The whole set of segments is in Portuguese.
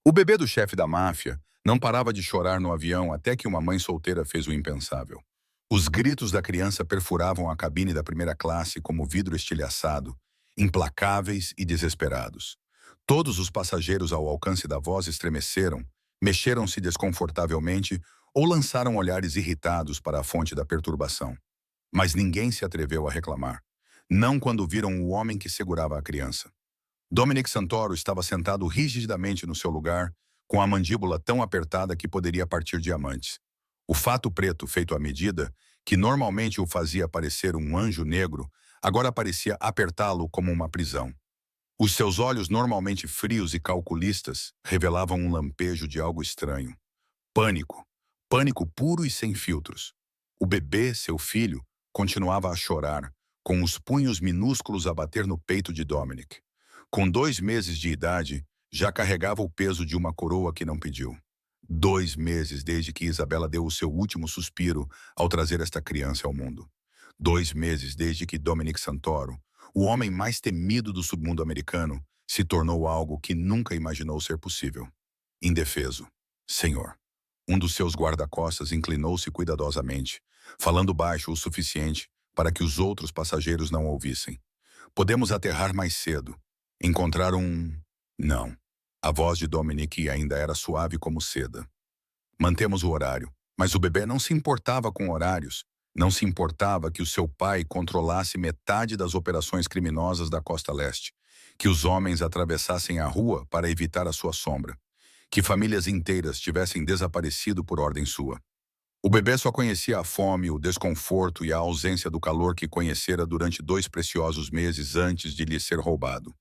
O bebê do chefe da máfia não parava de chorar no avião até que uma mãe solteira fez o impensável. Os gritos da criança perfuravam a cabine da primeira classe como vidro estilhaçado, implacáveis e desesperados. Todos os passageiros ao alcance da voz estremeceram, mexeram-se desconfortavelmente ou lançaram olhares irritados para a fonte da perturbação. Mas ninguém se atreveu a reclamar. Não quando viram o homem que segurava a criança. Dominic Santoro estava sentado rigidamente no seu lugar, com a mandíbula tão apertada que poderia partir diamantes. O fato preto feito à medida, que normalmente o fazia parecer um anjo negro, agora parecia apertá-lo como uma prisão. Os seus olhos, normalmente frios e calculistas, revelavam um lampejo de algo estranho. Pânico. Pânico puro e sem filtros. O bebê, seu filho, continuava a chorar, com os punhos minúsculos a bater no peito de Dominic. Com 2 meses de idade, já carregava o peso de uma coroa que não pediu. 2 meses desde que Isabela deu o seu último suspiro ao trazer esta criança ao mundo. 2 meses desde que Dominic Santoro, o homem mais temido do submundo americano, se tornou algo que nunca imaginou ser possível. Indefeso. Senhor. Um dos seus guarda-costas inclinou-se cuidadosamente, falando baixo o suficiente para que os outros passageiros não ouvissem. Podemos aterrar mais cedo. Encontrar um... Não. A voz de Dominic ainda era suave como seda. Mantemos o horário, mas o bebê não se importava com horários. Não se importava que o seu pai controlasse metade das operações criminosas da costa leste, que os homens atravessassem a rua para evitar a sua sombra, que famílias inteiras tivessem desaparecido por ordem sua. O bebê só conhecia a fome, o desconforto e a ausência do calor que conhecera durante 2 preciosos meses antes de lhe ser roubado.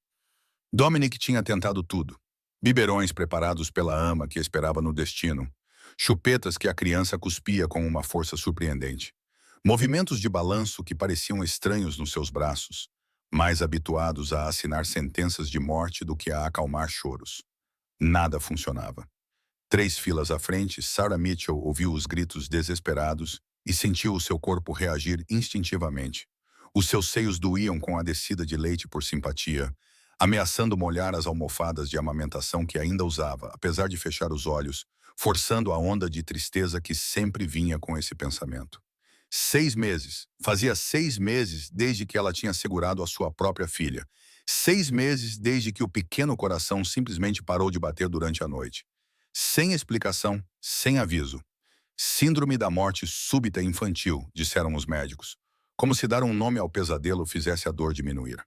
Dominic tinha tentado tudo. Biberões preparados pela ama que esperava no destino. Chupetas que a criança cuspia com uma força surpreendente. Movimentos de balanço que pareciam estranhos nos seus braços, mais habituados a assinar sentenças de morte do que a acalmar choros. Nada funcionava. 3 filas à frente, Sarah Mitchell ouviu os gritos desesperados e sentiu o seu corpo reagir instintivamente. Os seus seios doíam com a descida de leite por simpatia, ameaçando molhar as almofadas de amamentação que ainda usava, apesar de fechar os olhos, forçando a onda de tristeza que sempre vinha com esse pensamento. 6 meses. Fazia 6 meses desde que ela tinha segurado a sua própria filha. 6 meses desde que o pequeno coração simplesmente parou de bater durante a noite. Sem explicação, sem aviso. Síndrome da morte súbita infantil, disseram os médicos. Como se dar um nome ao pesadelo fizesse a dor diminuir.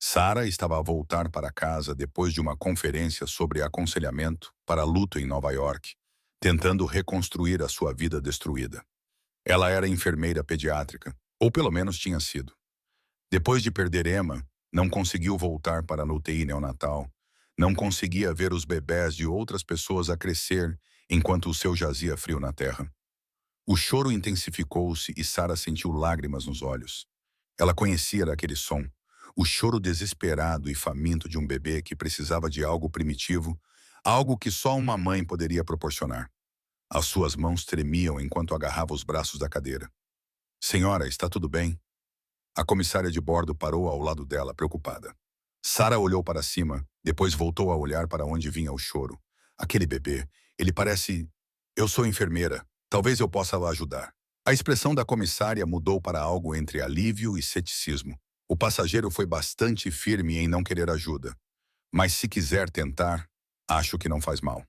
Sarah estava a voltar para casa depois de uma conferência sobre aconselhamento para luto em Nova York, tentando reconstruir a sua vida destruída. Ela era enfermeira pediátrica, ou pelo menos tinha sido. Depois de perder Emma, não conseguiu voltar para a UTI neonatal, não conseguia ver os bebés de outras pessoas a crescer enquanto o seu jazia frio na terra. O choro intensificou-se e Sarah sentiu lágrimas nos olhos. Ela conhecia aquele som, o choro desesperado e faminto de um bebê que precisava de algo primitivo, algo que só uma mãe poderia proporcionar. As suas mãos tremiam enquanto agarrava os braços da cadeira. Senhora, está tudo bem? A comissária de bordo parou ao lado dela, preocupada. Sarah olhou para cima, depois voltou a olhar para onde vinha o choro. Aquele bebê, ele parece... Eu sou enfermeira, talvez eu possa a ajudar. A expressão da comissária mudou para algo entre alívio e ceticismo. O passageiro foi bastante firme em não querer ajuda. Mas se quiser tentar, acho que não faz mal.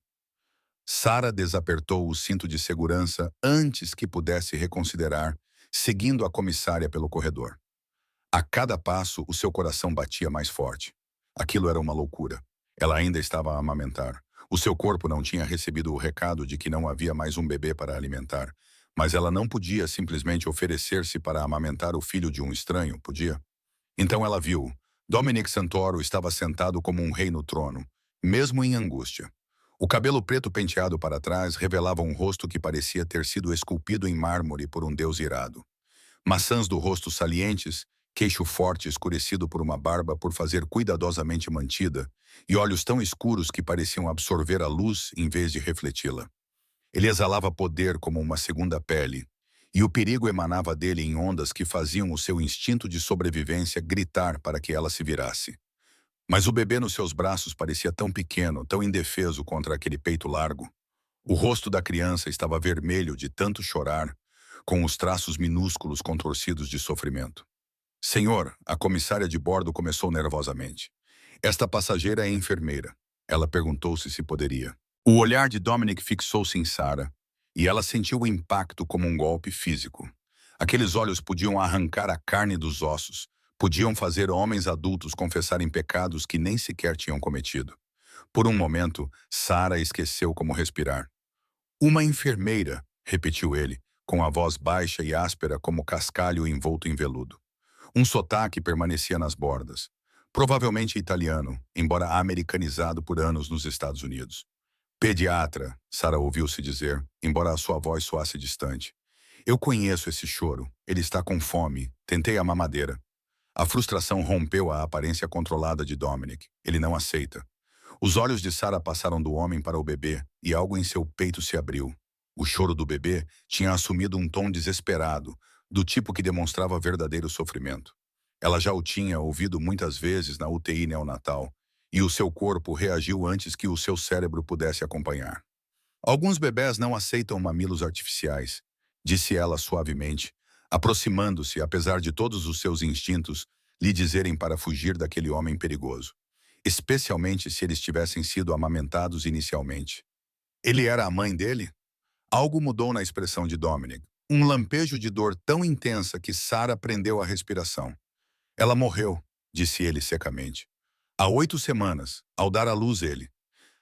Sarah desapertou o cinto de segurança antes que pudesse reconsiderar, seguindo a comissária pelo corredor. A cada passo, o seu coração batia mais forte. Aquilo era uma loucura. Ela ainda estava a amamentar. O seu corpo não tinha recebido o recado de que não havia mais um bebê para alimentar, mas ela não podia simplesmente oferecer-se para amamentar o filho de um estranho, podia? Então ela viu. Dominic Santoro estava sentado como um rei no trono, mesmo em angústia. O cabelo preto penteado para trás revelava um rosto que parecia ter sido esculpido em mármore por um deus irado. Maçãs do rosto salientes, queixo forte escurecido por uma barba por fazer cuidadosamente mantida, e olhos tão escuros que pareciam absorver a luz em vez de refleti-la. Ele exalava poder como uma segunda pele, e o perigo emanava dele em ondas que faziam o seu instinto de sobrevivência gritar para que ela se virasse. Mas o bebê nos seus braços parecia tão pequeno, tão indefeso contra aquele peito largo. O rosto da criança estava vermelho de tanto chorar, com os traços minúsculos contorcidos de sofrimento. Senhor, a comissária de bordo começou nervosamente. Esta passageira é enfermeira. Ela perguntou-se se poderia. O olhar de Dominic fixou-se em Sarah, e ela sentiu o impacto como um golpe físico. Aqueles olhos podiam arrancar a carne dos ossos, podiam fazer homens adultos confessarem pecados que nem sequer tinham cometido. Por um momento, Sarah esqueceu como respirar. Uma enfermeira, repetiu ele, com a voz baixa e áspera como cascalho envolto em veludo. Um sotaque permanecia nas bordas. Provavelmente italiano, embora americanizado por anos nos Estados Unidos. Pediatra, Sarah ouviu-se dizer, embora a sua voz soasse distante. Eu conheço esse choro. Ele está com fome. Tentei a mamadeira. A frustração rompeu a aparência controlada de Dominic. Ele não aceita. Os olhos de Sarah passaram do homem para o bebê e algo em seu peito se abriu. O choro do bebê tinha assumido um tom desesperado, do tipo que demonstrava verdadeiro sofrimento. Ela já o tinha ouvido muitas vezes na UTI neonatal, e o seu corpo reagiu antes que o seu cérebro pudesse acompanhar. Alguns bebés não aceitam mamilos artificiais, disse ela suavemente, aproximando-se, apesar de todos os seus instintos lhe dizerem para fugir daquele homem perigoso, especialmente se eles tivessem sido amamentados inicialmente. Ele era a mãe dele? Algo mudou na expressão de Dominic. Um lampejo de dor tão intensa que Sarah prendeu a respiração. Ela morreu, disse ele secamente. Há 8 semanas, ao dar à luz ele.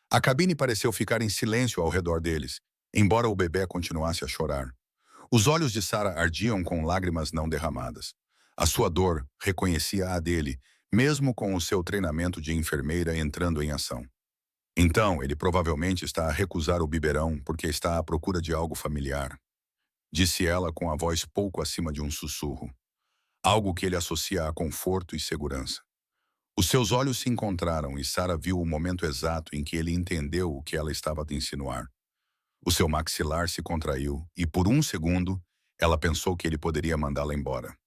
A cabine pareceu ficar em silêncio ao redor deles, embora o bebê continuasse a chorar. Os olhos de Sarah ardiam com lágrimas não derramadas. A sua dor reconhecia a dele, mesmo com o seu treinamento de enfermeira entrando em ação. Então, ele provavelmente está a recusar o biberão porque está à procura de algo familiar, disse ela com a voz pouco acima de um sussurro. Algo que ele associa a conforto e segurança. Os seus olhos se encontraram e Sarah viu o momento exato em que ele entendeu o que ela estava a insinuar. O seu maxilar se contraiu e, por um segundo, ela pensou que ele poderia mandá-la embora.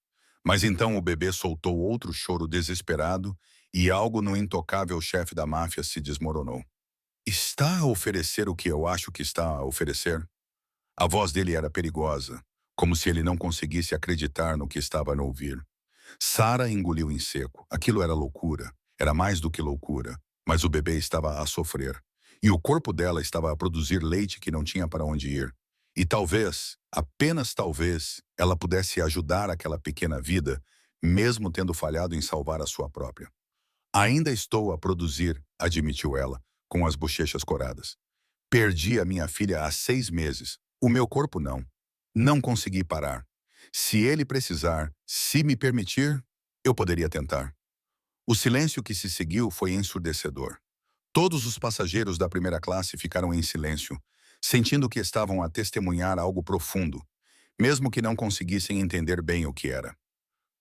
Mas então o bebê soltou outro choro desesperado e algo no intocável chefe da máfia se desmoronou. Está a oferecer o que eu acho que está a oferecer? A voz dele era perigosa, como se ele não conseguisse acreditar no que estava a ouvir. Sarah engoliu em seco. Aquilo era loucura. Era mais do que loucura. Mas o bebê estava a sofrer. E o corpo dela estava a produzir leite que não tinha para onde ir. E talvez, apenas talvez, ela pudesse ajudar aquela pequena vida, mesmo tendo falhado em salvar a sua própria. Ainda estou a produzir, admitiu ela, com as bochechas coradas. Perdi a minha filha há 6 meses. O meu corpo não. Não consegui parar. Se ele precisar, se me permitir, eu poderia tentar. O silêncio que se seguiu foi ensurdecedor. Todos os passageiros da primeira classe ficaram em silêncio, sentindo que estavam a testemunhar algo profundo, mesmo que não conseguissem entender bem o que era.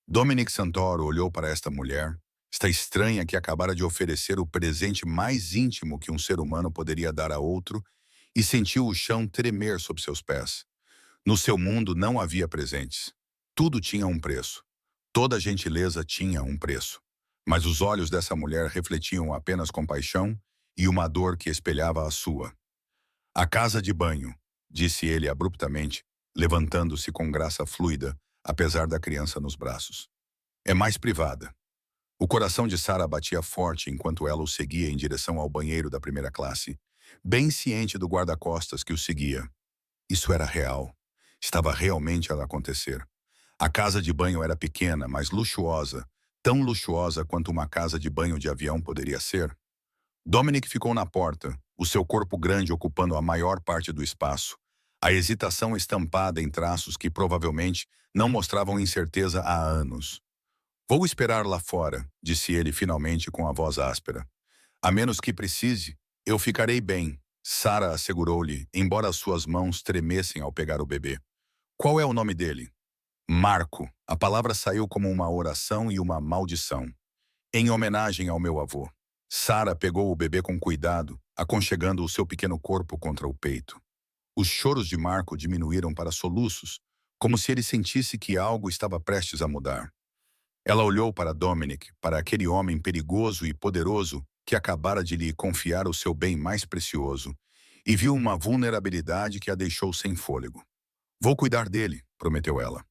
Dominic Santoro olhou para esta mulher, esta estranha que acabara de oferecer o presente mais íntimo que um ser humano poderia dar a outro, e sentiu o chão tremer sob seus pés. No seu mundo não havia presentes. Tudo tinha um preço. Toda gentileza tinha um preço. Mas os olhos dessa mulher refletiam apenas compaixão e uma dor que espelhava a sua. A casa de banho, disse ele abruptamente, levantando-se com graça fluida, apesar da criança nos braços. É mais privada. O coração de Sarah batia forte enquanto ela o seguia em direção ao banheiro da primeira classe, bem ciente do guarda-costas que o seguia. Isso era real. Estava realmente a acontecer. A casa de banho era pequena, mas luxuosa, tão luxuosa quanto uma casa de banho de avião poderia ser. Dominic ficou na porta, o seu corpo grande ocupando a maior parte do espaço, a hesitação estampada em traços que provavelmente não mostravam incerteza há anos. Vou esperar lá fora, disse ele finalmente com a voz áspera. A menos que precise, eu ficarei bem, Sarah assegurou-lhe, embora suas mãos tremessem ao pegar o bebê. Qual é o nome dele? Marco. A palavra saiu como uma oração e uma maldição. Em homenagem ao meu avô. Sarah pegou o bebê com cuidado, aconchegando o seu pequeno corpo contra o peito. Os choros de Marco diminuíram para soluços, como se ele sentisse que algo estava prestes a mudar. Ela olhou para Dominic, para aquele homem perigoso e poderoso que acabara de lhe confiar o seu bem mais precioso, e viu uma vulnerabilidade que a deixou sem fôlego. Vou cuidar dele, prometeu ela.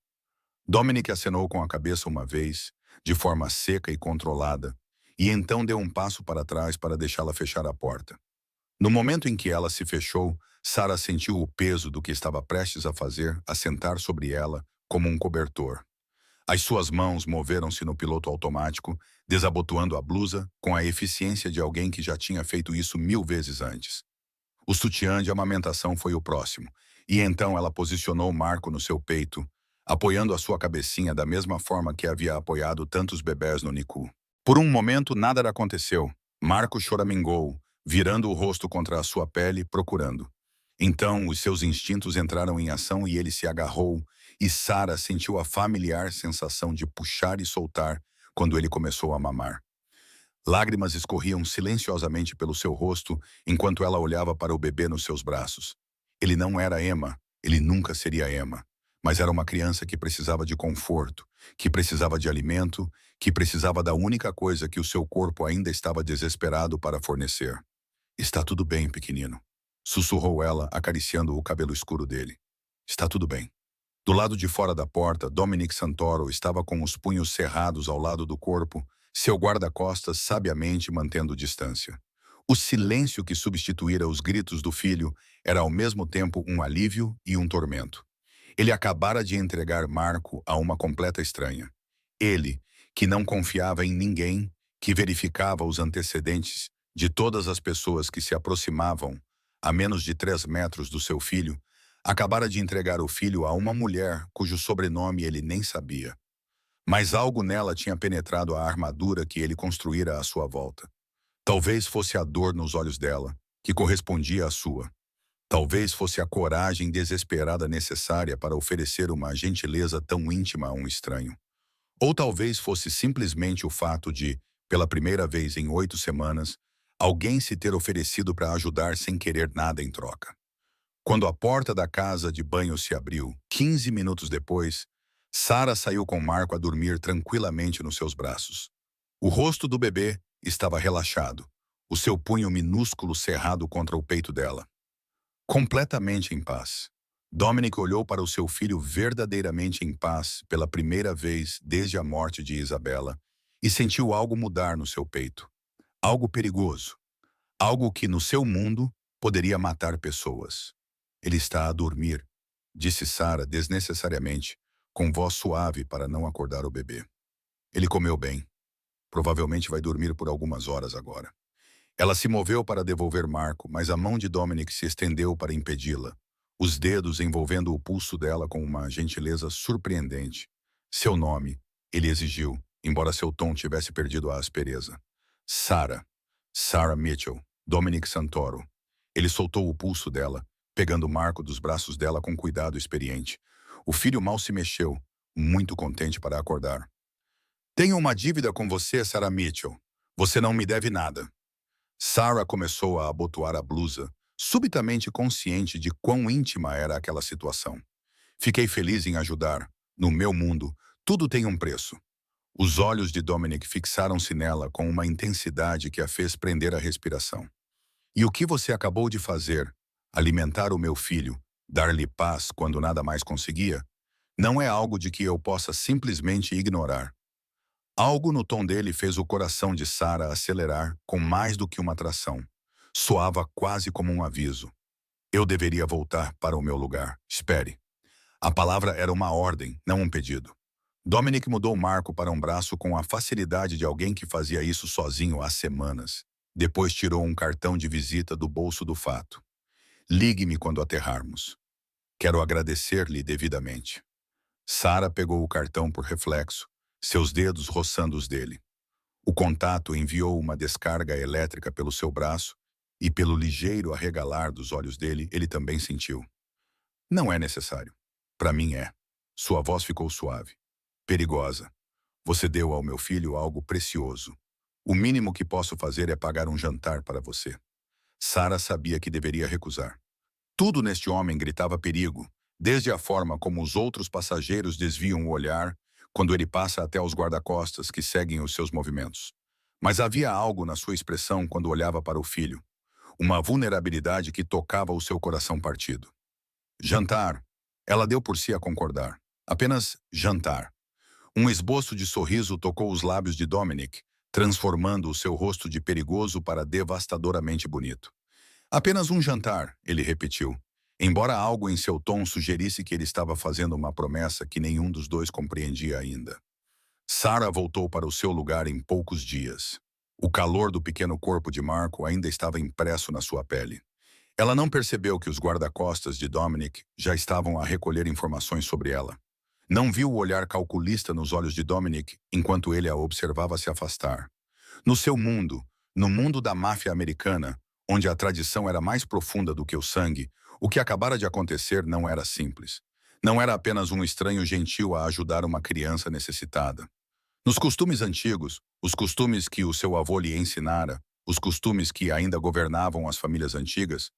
Dominic acenou com a cabeça uma vez, de forma seca e controlada, e então deu um passo para trás para deixá-la fechar a porta. No momento em que ela se fechou, Sarah sentiu o peso do que estava prestes a fazer assentar sobre ela como um cobertor. As suas mãos moveram-se no piloto automático, desabotoando a blusa com a eficiência de alguém que já tinha feito isso 1000 vezes antes. O sutiã de amamentação foi o próximo, e então ela posicionou Marco no seu peito, apoiando a sua cabecinha da mesma forma que havia apoiado tantos bebés no NICU. Por um momento, nada aconteceu. Marco choramingou, virando o rosto contra a sua pele, procurando. Então, os seus instintos entraram em ação e ele se agarrou, e Sarah sentiu a familiar sensação de puxar e soltar quando ele começou a mamar. Lágrimas escorriam silenciosamente pelo seu rosto enquanto ela olhava para o bebê nos seus braços. Ele não era Emma, ele nunca seria Emma, mas era uma criança que precisava de conforto, que precisava de alimento, que precisava da única coisa que o seu corpo ainda estava desesperado para fornecer. Está tudo bem, pequenino, sussurrou ela, acariciando o cabelo escuro dele. Está tudo bem. Do lado de fora da porta, Dominic Santoro estava com os punhos cerrados ao lado do corpo, seu guarda-costas sabiamente mantendo distância. O silêncio que substituíra os gritos do filho era ao mesmo tempo um alívio e um tormento. Ele acabara de entregar Marco a uma completa estranha. Ele, que não confiava em ninguém, que verificava os antecedentes de todas as pessoas que se aproximavam a menos de 3 metros do seu filho, acabara de entregar o filho a uma mulher cujo sobrenome ele nem sabia. Mas algo nela tinha penetrado a armadura que ele construíra à sua volta. Talvez fosse a dor nos olhos dela, que correspondia à sua. Talvez fosse a coragem desesperada necessária para oferecer uma gentileza tão íntima a um estranho. Ou talvez fosse simplesmente o fato de, pela primeira vez em 8 semanas, alguém se ter oferecido para ajudar sem querer nada em troca. Quando a porta da casa de banho se abriu, 15 minutos depois, Sarah saiu com Marco a dormir tranquilamente nos seus braços. O rosto do bebê estava relaxado, o seu punho minúsculo cerrado contra o peito dela. Completamente em paz. Dominic olhou para o seu filho verdadeiramente em paz pela primeira vez desde a morte de Isabela e sentiu algo mudar no seu peito. Algo perigoso. Algo que, no seu mundo, poderia matar pessoas. Ele está a dormir, disse Sarah desnecessariamente, com voz suave para não acordar o bebê. Ele comeu bem. Provavelmente vai dormir por algumas horas agora. Ela se moveu para devolver Marco, mas a mão de Dominic se estendeu para impedi-la, os dedos envolvendo o pulso dela com uma gentileza surpreendente. Seu nome, ele exigiu, embora seu tom tivesse perdido a aspereza. Sarah. Sarah Mitchell. Dominic Santoro. Ele soltou o pulso dela, pegando Marco dos braços dela com cuidado experiente. O filho mal se mexeu, muito contente para acordar. Tenho uma dívida com você, Sarah Mitchell. Você não me deve nada. Sarah começou a abotoar a blusa, subitamente consciente de quão íntima era aquela situação. Fiquei feliz em ajudar. No meu mundo, tudo tem um preço. Os olhos de Dominic fixaram-se nela com uma intensidade que a fez prender a respiração. E o que você acabou de fazer, alimentar o meu filho, dar-lhe paz quando nada mais conseguia, não é algo de que eu possa simplesmente ignorar. Algo no tom dele fez o coração de Sarah acelerar com mais do que uma atração. Soava quase como um aviso. Eu deveria voltar para o meu lugar. Espere. A palavra era uma ordem, não um pedido. Dominic mudou Marco para um braço com a facilidade de alguém que fazia isso sozinho há semanas. Depois tirou um cartão de visita do bolso do fato. Ligue-me quando aterrarmos. Quero agradecer-lhe devidamente. Sarah pegou o cartão por reflexo, seus dedos roçando os dele. O contato enviou uma descarga elétrica pelo seu braço e pelo ligeiro arregalar dos olhos dele, ele também sentiu. Não é necessário. Para mim é. Sua voz ficou suave. Perigosa. Você deu ao meu filho algo precioso. O mínimo que posso fazer é pagar um jantar para você. Sarah sabia que deveria recusar. Tudo neste homem gritava perigo, desde a forma como os outros passageiros desviam o olhar, quando ele passa até os guarda-costas que seguem os seus movimentos. Mas havia algo na sua expressão quando olhava para o filho, uma vulnerabilidade que tocava o seu coração partido. Jantar. Ela deu por si a concordar. Apenas jantar. Um esboço de sorriso tocou os lábios de Dominic, transformando o seu rosto de perigoso para devastadoramente bonito. Apenas um jantar, ele repetiu, embora algo em seu tom sugerisse que ele estava fazendo uma promessa que nenhum dos dois compreendia ainda. Sarah voltou para o seu lugar em poucos dias. O calor do pequeno corpo de Marco ainda estava impresso na sua pele. Ela não percebeu que os guarda-costas de Dominic já estavam a recolher informações sobre ela. Não viu o olhar calculista nos olhos de Dominic enquanto ele a observava se afastar. No seu mundo, no mundo da máfia americana, onde a tradição era mais profunda do que o sangue, o que acabara de acontecer não era simples. Não era apenas um estranho gentil a ajudar uma criança necessitada. Nos costumes antigos, os costumes que o seu avô lhe ensinara, os costumes que ainda governavam as famílias antigas,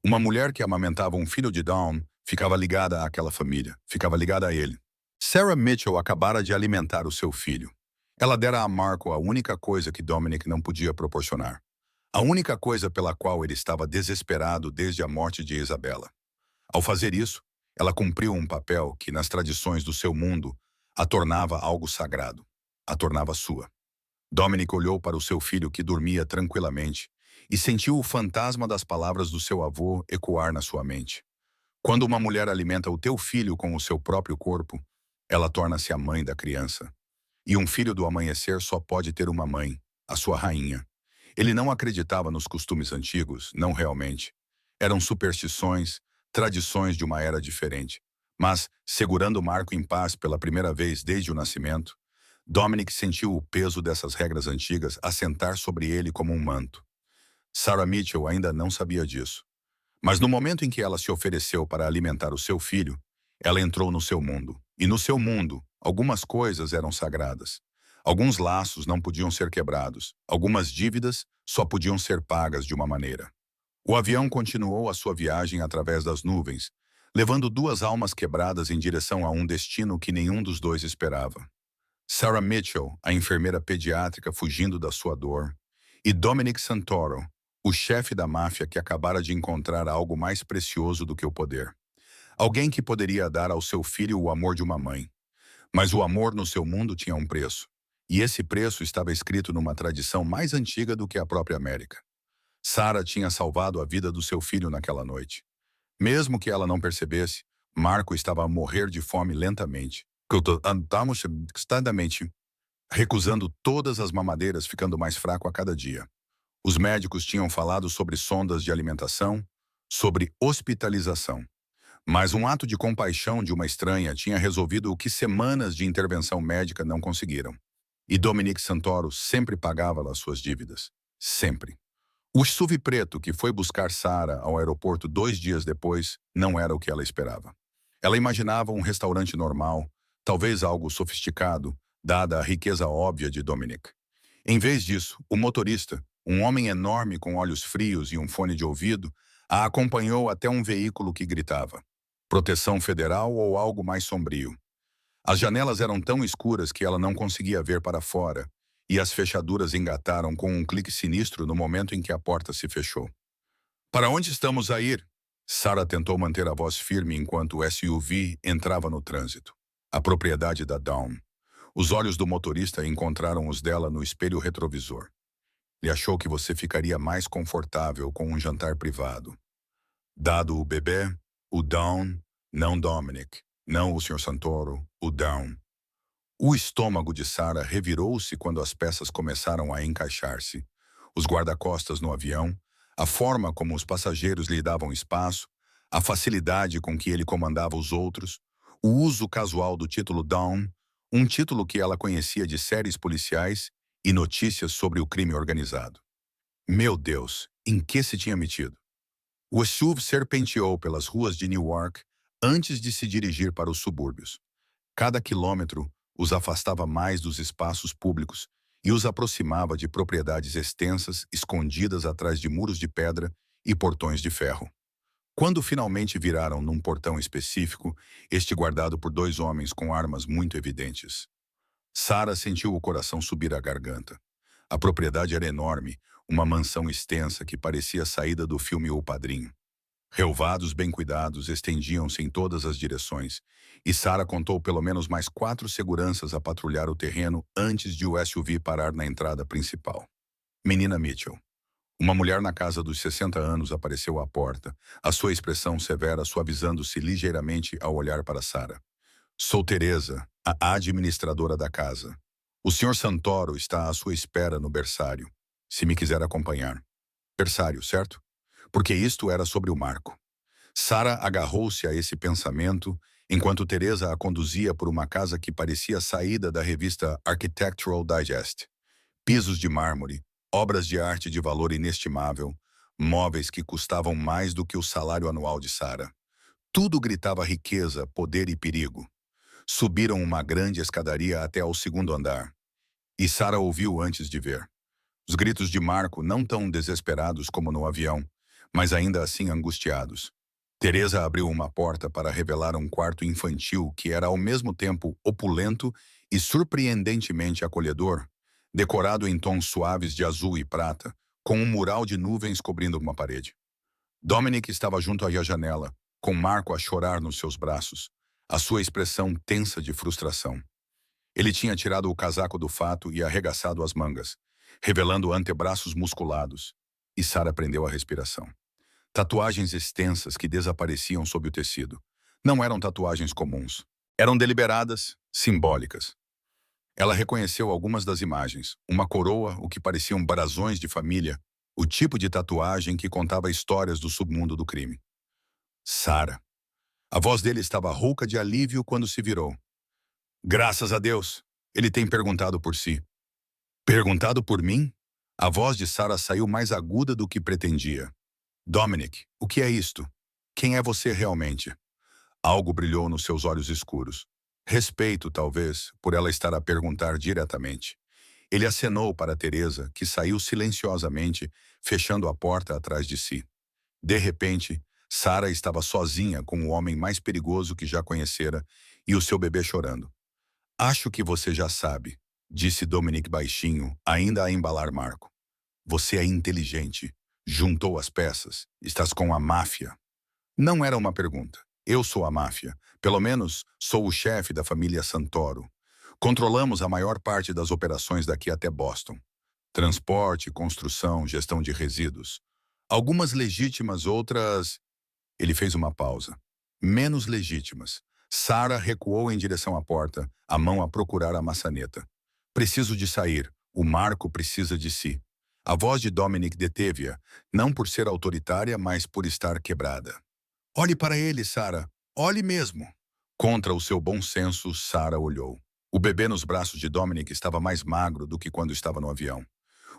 uma mulher que amamentava um filho de Dawn ficava ligada àquela família, ficava ligada a ele. Sarah Mitchell acabara de alimentar o seu filho. Ela dera a Marco a única coisa que Dominic não podia proporcionar. A única coisa pela qual ele estava desesperado desde a morte de Isabella. Ao fazer isso, ela cumpriu um papel que, nas tradições do seu mundo, a tornava algo sagrado, a tornava sua. Dominic olhou para o seu filho que dormia tranquilamente e sentiu o fantasma das palavras do seu avô ecoar na sua mente. Quando uma mulher alimenta o teu filho com o seu próprio corpo, ela torna-se a mãe da criança. E um filho do amanhecer só pode ter uma mãe, a sua rainha. Ele não acreditava nos costumes antigos, não realmente. Eram superstições, tradições de uma era diferente. Mas, segurando Marco em paz pela primeira vez desde o nascimento, Dominic sentiu o peso dessas regras antigas assentar sobre ele como um manto. Sarah Mitchell ainda não sabia disso. Mas no momento em que ela se ofereceu para alimentar o seu filho, ela entrou no seu mundo. E no seu mundo, algumas coisas eram sagradas. Alguns laços não podiam ser quebrados. Algumas dívidas só podiam ser pagas de uma maneira. O avião continuou a sua viagem através das nuvens, levando duas almas quebradas em direção a um destino que nenhum dos dois esperava. Sarah Mitchell, a enfermeira pediátrica fugindo da sua dor, e Dominic Santoro, o chefe da máfia que acabara de encontrar algo mais precioso do que o poder. Alguém que poderia dar ao seu filho o amor de uma mãe. Mas o amor no seu mundo tinha um preço. E esse preço estava escrito numa tradição mais antiga do que a própria América. Sarah tinha salvado a vida do seu filho naquela noite. Mesmo que ela não percebesse, Marco estava a morrer de fome lentamente, constantamente, recusando todas as mamadeiras, ficando mais fraco a cada dia. Os médicos tinham falado sobre sondas de alimentação, sobre hospitalização. Mas um ato de compaixão de uma estranha tinha resolvido o que semanas de intervenção médica não conseguiram. E Dominic Santoro sempre pagava as suas dívidas. Sempre. O SUV preto que foi buscar Sarah ao aeroporto 2 dias depois não era o que ela esperava. Ela imaginava um restaurante normal, talvez algo sofisticado, dada a riqueza óbvia de Dominic. Em vez disso, o motorista, um homem enorme com olhos frios e um fone de ouvido, a acompanhou até um veículo que gritava: proteção federal ou algo mais sombrio. As janelas eram tão escuras que ela não conseguia ver para fora, e as fechaduras engataram com um clique sinistro no momento em que a porta se fechou. Para onde estamos a ir? Sarah tentou manter a voz firme enquanto o SUV entrava no trânsito. A propriedade da Dawn. Os olhos do motorista encontraram os dela no espelho retrovisor. Ele achou que você ficaria mais confortável com um jantar privado. Dado o bebê, o Dawn, não Dominic, não o Sr. Santoro, o Dawn. O estômago de Sarah revirou-se quando as peças começaram a encaixar-se. Os guarda-costas no avião, a forma como os passageiros lhe davam espaço, a facilidade com que ele comandava os outros, o uso casual do título Dawn, um título que ela conhecia de séries policiais e notícias sobre o crime organizado. Meu Deus, em que se tinha metido? O SUV serpenteou pelas ruas de Newark antes de se dirigir para os subúrbios. Cada quilômetro os afastava mais dos espaços públicos e os aproximava de propriedades extensas, escondidas atrás de muros de pedra e portões de ferro. Quando finalmente viraram num portão específico, este guardado por 2 homens com armas muito evidentes. Sara sentiu o coração subir à garganta. A propriedade era enorme, uma mansão extensa que parecia saída do filme O Padrinho. Relvados bem cuidados estendiam-se em todas as direções, e Sara contou pelo menos mais 4 seguranças a patrulhar o terreno antes de o SUV parar na entrada principal. Menina Mitchell. Uma mulher na casa dos 60 anos apareceu à porta, a sua expressão severa suavizando-se ligeiramente ao olhar para Sara. Sou Teresa, a administradora da casa. O Sr. Santoro está à sua espera no berçário, se me quiser acompanhar. Berçário, certo? Porque isto era sobre o Marco. Sara agarrou-se a esse pensamento enquanto Teresa a conduzia por uma casa que parecia saída da revista Architectural Digest. Pisos de mármore, obras de arte de valor inestimável, móveis que custavam mais do que o salário anual de Sara. Tudo gritava riqueza, poder e perigo. Subiram uma grande escadaria até ao segundo andar. E Sara ouviu antes de ver. Os gritos de Marco não tão desesperados como no avião, mas ainda assim angustiados. Teresa abriu uma porta para revelar um quarto infantil que era ao mesmo tempo opulento e surpreendentemente acolhedor, decorado em tons suaves de azul e prata, com um mural de nuvens cobrindo uma parede. Dominic estava junto à janela, com Marco a chorar nos seus braços, a sua expressão tensa de frustração. Ele tinha tirado o casaco do fato e arregaçado as mangas, revelando antebraços musculados, e Sara prendeu a respiração. Tatuagens extensas que desapareciam sob o tecido. Não eram tatuagens comuns. Eram deliberadas, simbólicas. Ela reconheceu algumas das imagens. Uma coroa, o que pareciam brasões de família, o tipo de tatuagem que contava histórias do submundo do crime. Sara. A voz dele estava rouca de alívio quando se virou. Graças a Deus, ele tem perguntado por si. Perguntado por mim? A voz de Sara saiu mais aguda do que pretendia. Dominic, o que é isto? Quem é você realmente? Algo brilhou nos seus olhos escuros. Respeito, talvez, por ela estar a perguntar diretamente. Ele acenou para Teresa, que saiu silenciosamente, fechando a porta atrás de si. De repente, Sara estava sozinha com o homem mais perigoso que já conhecera e o seu bebê chorando. Acho que você já sabe, disse Dominic baixinho, ainda a embalar Marco. Você é inteligente. Juntou as peças. Estás com a máfia. Não era uma pergunta. Eu sou a máfia. Pelo menos, sou o chefe da família Santoro. Controlamos a maior parte das operações daqui até Boston. Transporte, construção, gestão de resíduos. Algumas legítimas, outras... Ele fez uma pausa. Menos legítimas. Sara recuou em direção à porta, a mão a procurar a maçaneta. Preciso de sair. O Marco precisa de si. A voz de Dominic deteve-a, não por ser autoritária, mas por estar quebrada. Olhe para ele, Sara. Olhe mesmo. Contra o seu bom senso, Sara olhou. O bebê nos braços de Dominic estava mais magro do que quando estava no avião.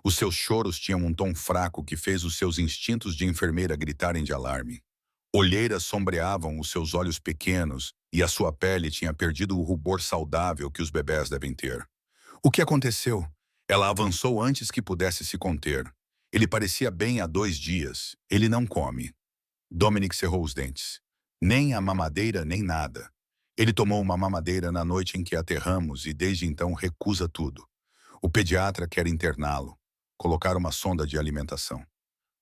Os seus choros tinham um tom fraco que fez os seus instintos de enfermeira gritarem de alarme. Olheiras sombreavam os seus olhos pequenos e a sua pele tinha perdido o rubor saudável que os bebés devem ter. O que aconteceu? Ela avançou antes que pudesse se conter. Ele parecia bem há 2 dias. Ele não come. Dominic cerrou os dentes. Nem a mamadeira, nem nada. Ele tomou uma mamadeira na noite em que aterramos e desde então recusa tudo. O pediatra quer interná-lo, colocar uma sonda de alimentação.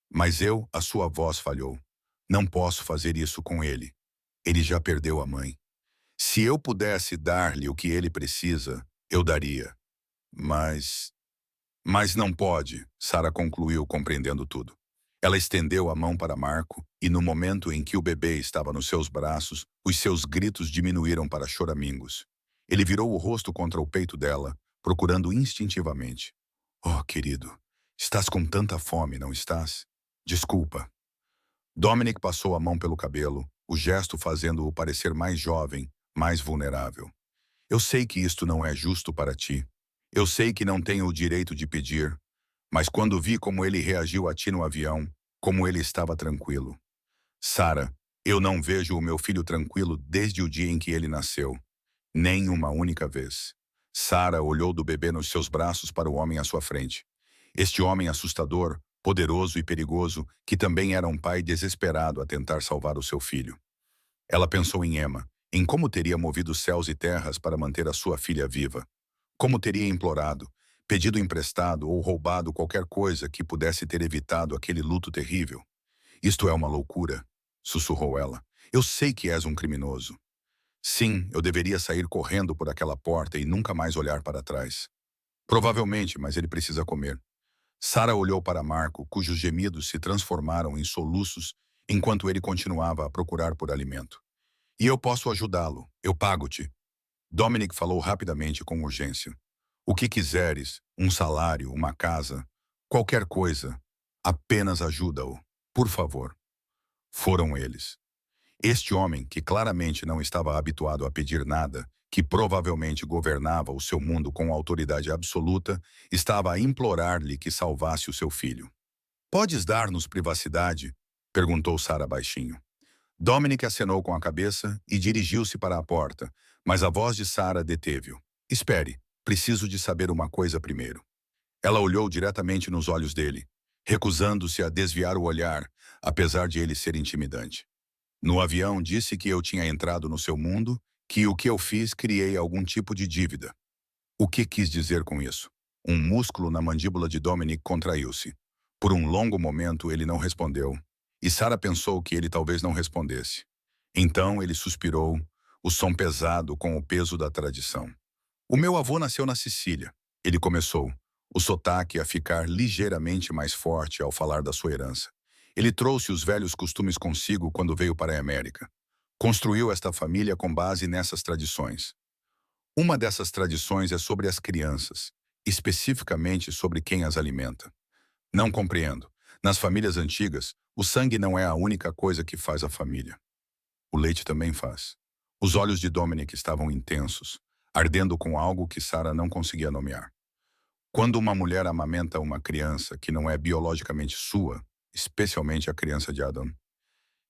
Mas a sua voz falhou. Não posso fazer isso com ele. Ele já perdeu a mãe. Se eu pudesse dar-lhe o que ele precisa, eu daria. Mas não pode, Sara concluiu, compreendendo tudo. Ela estendeu a mão para Marco e no momento em que o bebê estava nos seus braços, os seus gritos diminuíram para choramingos. Ele virou o rosto contra o peito dela, procurando instintivamente. Oh, querido, estás com tanta fome, não estás? Desculpa. Dominic passou a mão pelo cabelo, o gesto fazendo-o parecer mais jovem, mais vulnerável. Eu sei que isto não é justo para ti. Eu sei que não tenho o direito de pedir, mas quando vi como ele reagiu a ti no avião, como ele estava tranquilo. Sara, eu não vejo o meu filho tranquilo desde o dia em que ele nasceu. Nem uma única vez. Sara olhou do bebê nos seus braços para o homem à sua frente. Este homem assustador, poderoso e perigoso, que também era um pai desesperado a tentar salvar o seu filho. Ela pensou em Emma, em como teria movido céus e terras para manter a sua filha viva. Como teria implorado, pedido emprestado ou roubado qualquer coisa que pudesse ter evitado aquele luto terrível. Isto é uma loucura, sussurrou ela. Eu sei que és um criminoso. Sim, eu deveria sair correndo por aquela porta e nunca mais olhar para trás. Provavelmente, mas ele precisa comer. Sara olhou para Marco, cujos gemidos se transformaram em soluços enquanto ele continuava a procurar por alimento. E eu posso ajudá-lo. Eu pago-te. Dominic falou rapidamente com urgência. O que quiseres, um salário, uma casa, qualquer coisa, apenas ajuda-o. Por favor. Foram eles. Este homem, que claramente não estava habituado a pedir nada, que provavelmente governava o seu mundo com autoridade absoluta, estava a implorar-lhe que salvasse o seu filho. Podes dar-nos privacidade? Perguntou Sara baixinho. Dominic acenou com a cabeça e dirigiu-se para a porta, mas a voz de Sara deteve-o. Espere, preciso de saber uma coisa primeiro. Ela olhou diretamente nos olhos dele, recusando-se a desviar o olhar, apesar de ele ser intimidante. No avião disse que eu tinha entrado no seu mundo, que o que eu fiz criei algum tipo de dívida. O que quis dizer com isso? Um músculo na mandíbula de Dominic contraiu-se. Por um longo momento ele não respondeu, e Sara pensou que ele talvez não respondesse. Então ele suspirou, o som pesado com o peso da tradição. O meu avô nasceu na Sicília. Ele começou, o sotaque a ficar ligeiramente mais forte ao falar da sua herança. Ele trouxe os velhos costumes consigo quando veio para a América. Construiu esta família com base nessas tradições. Uma dessas tradições é sobre as crianças, especificamente sobre quem as alimenta. Não compreendo. Nas famílias antigas, o sangue não é a única coisa que faz a família. O leite também faz. Os olhos de Dominic estavam intensos, ardendo com algo que Sara não conseguia nomear. Quando uma mulher amamenta uma criança que não é biologicamente sua, especialmente a criança de Adam,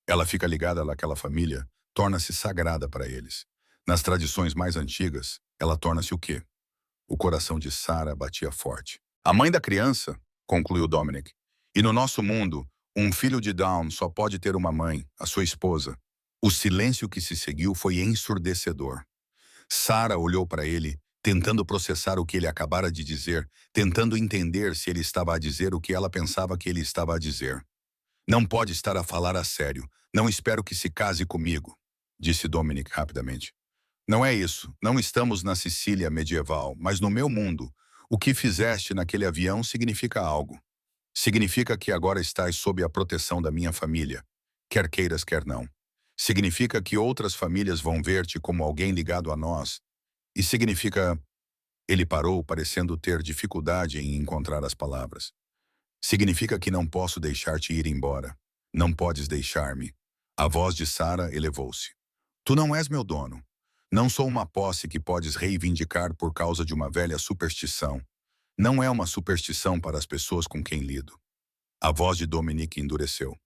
ela fica ligada àquela família, torna-se sagrada para eles. Nas tradições mais antigas, ela torna-se o quê? O coração de Sara batia forte. A mãe da criança, concluiu Dominic. E no nosso mundo, um filho de Down só pode ter uma mãe, a sua esposa. O silêncio que se seguiu foi ensurdecedor. Sara olhou para ele, tentando processar o que ele acabara de dizer, tentando entender se ele estava a dizer o que ela pensava que ele estava a dizer. Não pode estar a falar a sério. Não espero que se case comigo, disse Dominic rapidamente. Não é isso. Não estamos na Sicília medieval, mas no meu mundo. O que fizeste naquele avião significa algo. Significa que agora estás sob a proteção da minha família, quer queiras, quer não. Significa que outras famílias vão ver-te como alguém ligado a nós. E significa... Ele parou, parecendo ter dificuldade em encontrar as palavras. Significa que não posso deixar-te ir embora. Não podes deixar-me. A voz de Sara elevou-se. Tu não és meu dono. Não sou uma posse que podes reivindicar por causa de uma velha superstição. Não é uma superstição para as pessoas com quem lido. A voz de Dominic endureceu.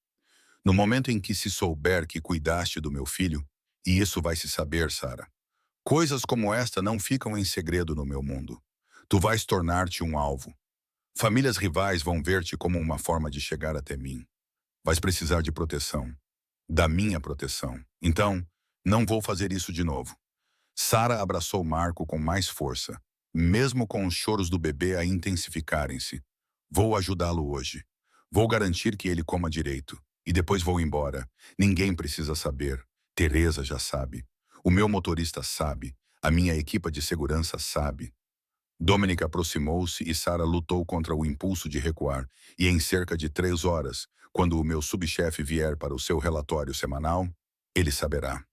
No momento em que se souber que cuidaste do meu filho, e isso vai se saber, Sara, coisas como esta não ficam em segredo no meu mundo. Tu vais tornar-te um alvo. Famílias rivais vão ver-te como uma forma de chegar até mim. Vais precisar de proteção. Da minha proteção. Então, não vou fazer isso de novo. Sara abraçou Marco com mais força, mesmo com os choros do bebê a intensificarem-se. Vou ajudá-lo hoje. Vou garantir que ele coma direito. E depois vou embora. Ninguém precisa saber. Teresa já sabe. O meu motorista sabe. A minha equipa de segurança sabe. Dominic aproximou-se e Sara lutou contra o impulso de recuar. E em cerca de 3 horas, quando o meu subchefe vier para o seu relatório semanal, ele saberá.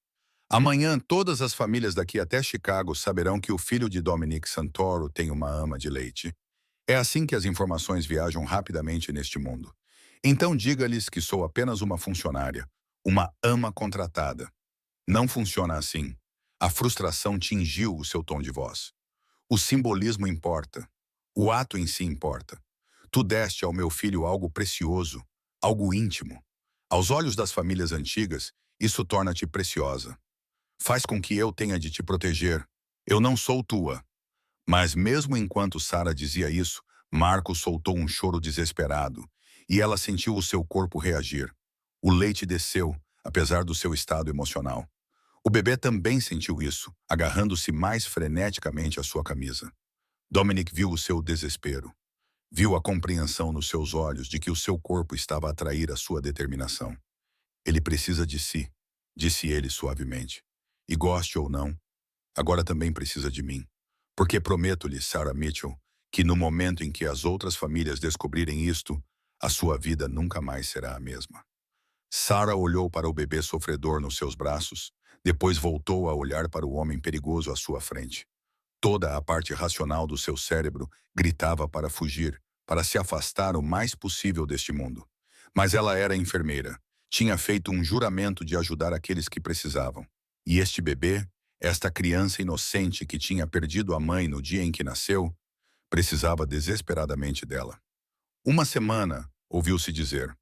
Amanhã, todas as famílias daqui até Chicago saberão que o filho de Dominic Santoro tem uma ama de leite. É assim que as informações viajam rapidamente neste mundo. Então diga-lhes que sou apenas uma funcionária, uma ama contratada. Não funciona assim. A frustração tingiu o seu tom de voz. O simbolismo importa. O ato em si importa. Tu deste ao meu filho algo precioso, algo íntimo. Aos olhos das famílias antigas, isso torna-te preciosa. Faz com que eu tenha de te proteger. Eu não sou tua. Mas mesmo enquanto Sara dizia isso, Marco soltou um choro desesperado, e ela sentiu o seu corpo reagir. O leite desceu, apesar do seu estado emocional. O bebê também sentiu isso, agarrando-se mais freneticamente à sua camisa. Dominic viu o seu desespero. Viu a compreensão nos seus olhos de que o seu corpo estava a trair a sua determinação. Ele precisa de si, disse ele suavemente. E goste ou não, agora também precisa de mim. Porque prometo-lhe, Sarah Mitchell, que no momento em que as outras famílias descobrirem isto, a sua vida nunca mais será a mesma. Sarah olhou para o bebê sofredor nos seus braços, depois voltou a olhar para o homem perigoso à sua frente. Toda a parte racional do seu cérebro gritava para fugir, para se afastar o mais possível deste mundo. Mas ela era enfermeira. Tinha feito um juramento de ajudar aqueles que precisavam. E este bebê, esta criança inocente que tinha perdido a mãe no dia em que nasceu, precisava desesperadamente dela. Uma semana, ouviu-se dizer.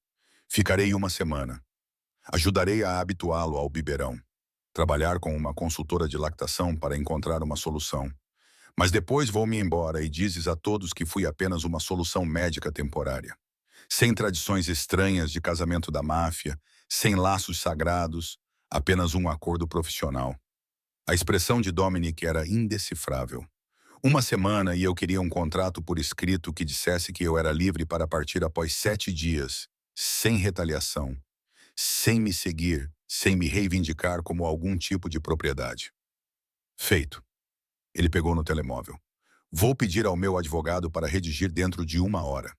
Ficarei uma semana. Ajudarei a habituá-lo ao biberão. Trabalhar com uma consultora de lactação para encontrar uma solução. Mas depois vou-me embora e dizes a todos que fui apenas uma solução médica temporária. Sem tradições estranhas de casamento da máfia, sem laços sagrados, apenas um acordo profissional. A expressão de Dominic era indecifrável. Uma semana e eu queria um contrato por escrito que dissesse que eu era livre para partir após 7 dias, sem retaliação, sem me seguir, sem me reivindicar como algum tipo de propriedade. Feito. Ele pegou no telemóvel. Vou pedir ao meu advogado para redigir dentro de 1 hora.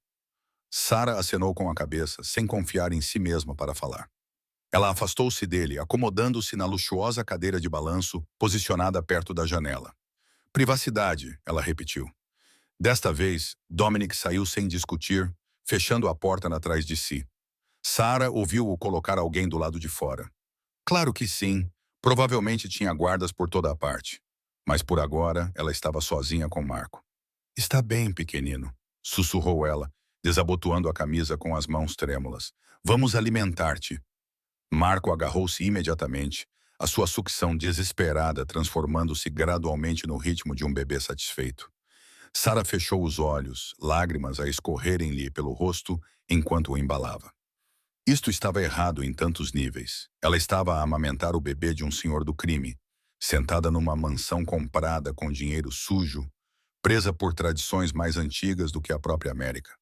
Sarah acenou com a cabeça, sem confiar em si mesma para falar. Ela afastou-se dele, acomodando-se na luxuosa cadeira de balanço, posicionada perto da janela. Privacidade, ela repetiu. Desta vez, Dominic saiu sem discutir, fechando a porta atrás de si. Sarah ouviu-o colocar alguém do lado de fora. Claro que sim, provavelmente tinha guardas por toda a parte. Mas por agora, ela estava sozinha com Marco. Está bem, pequenino, sussurrou ela, desabotoando a camisa com as mãos trêmulas. Vamos alimentar-te. Marco agarrou-se imediatamente, a sua sucção desesperada transformando-se gradualmente no ritmo de um bebê satisfeito. Sarah fechou os olhos, lágrimas a escorrerem-lhe pelo rosto enquanto o embalava. Isto estava errado em tantos níveis. Ela estava a amamentar o bebê de um senhor do crime, sentada numa mansão comprada com dinheiro sujo, presa por tradições mais antigas do que a própria América.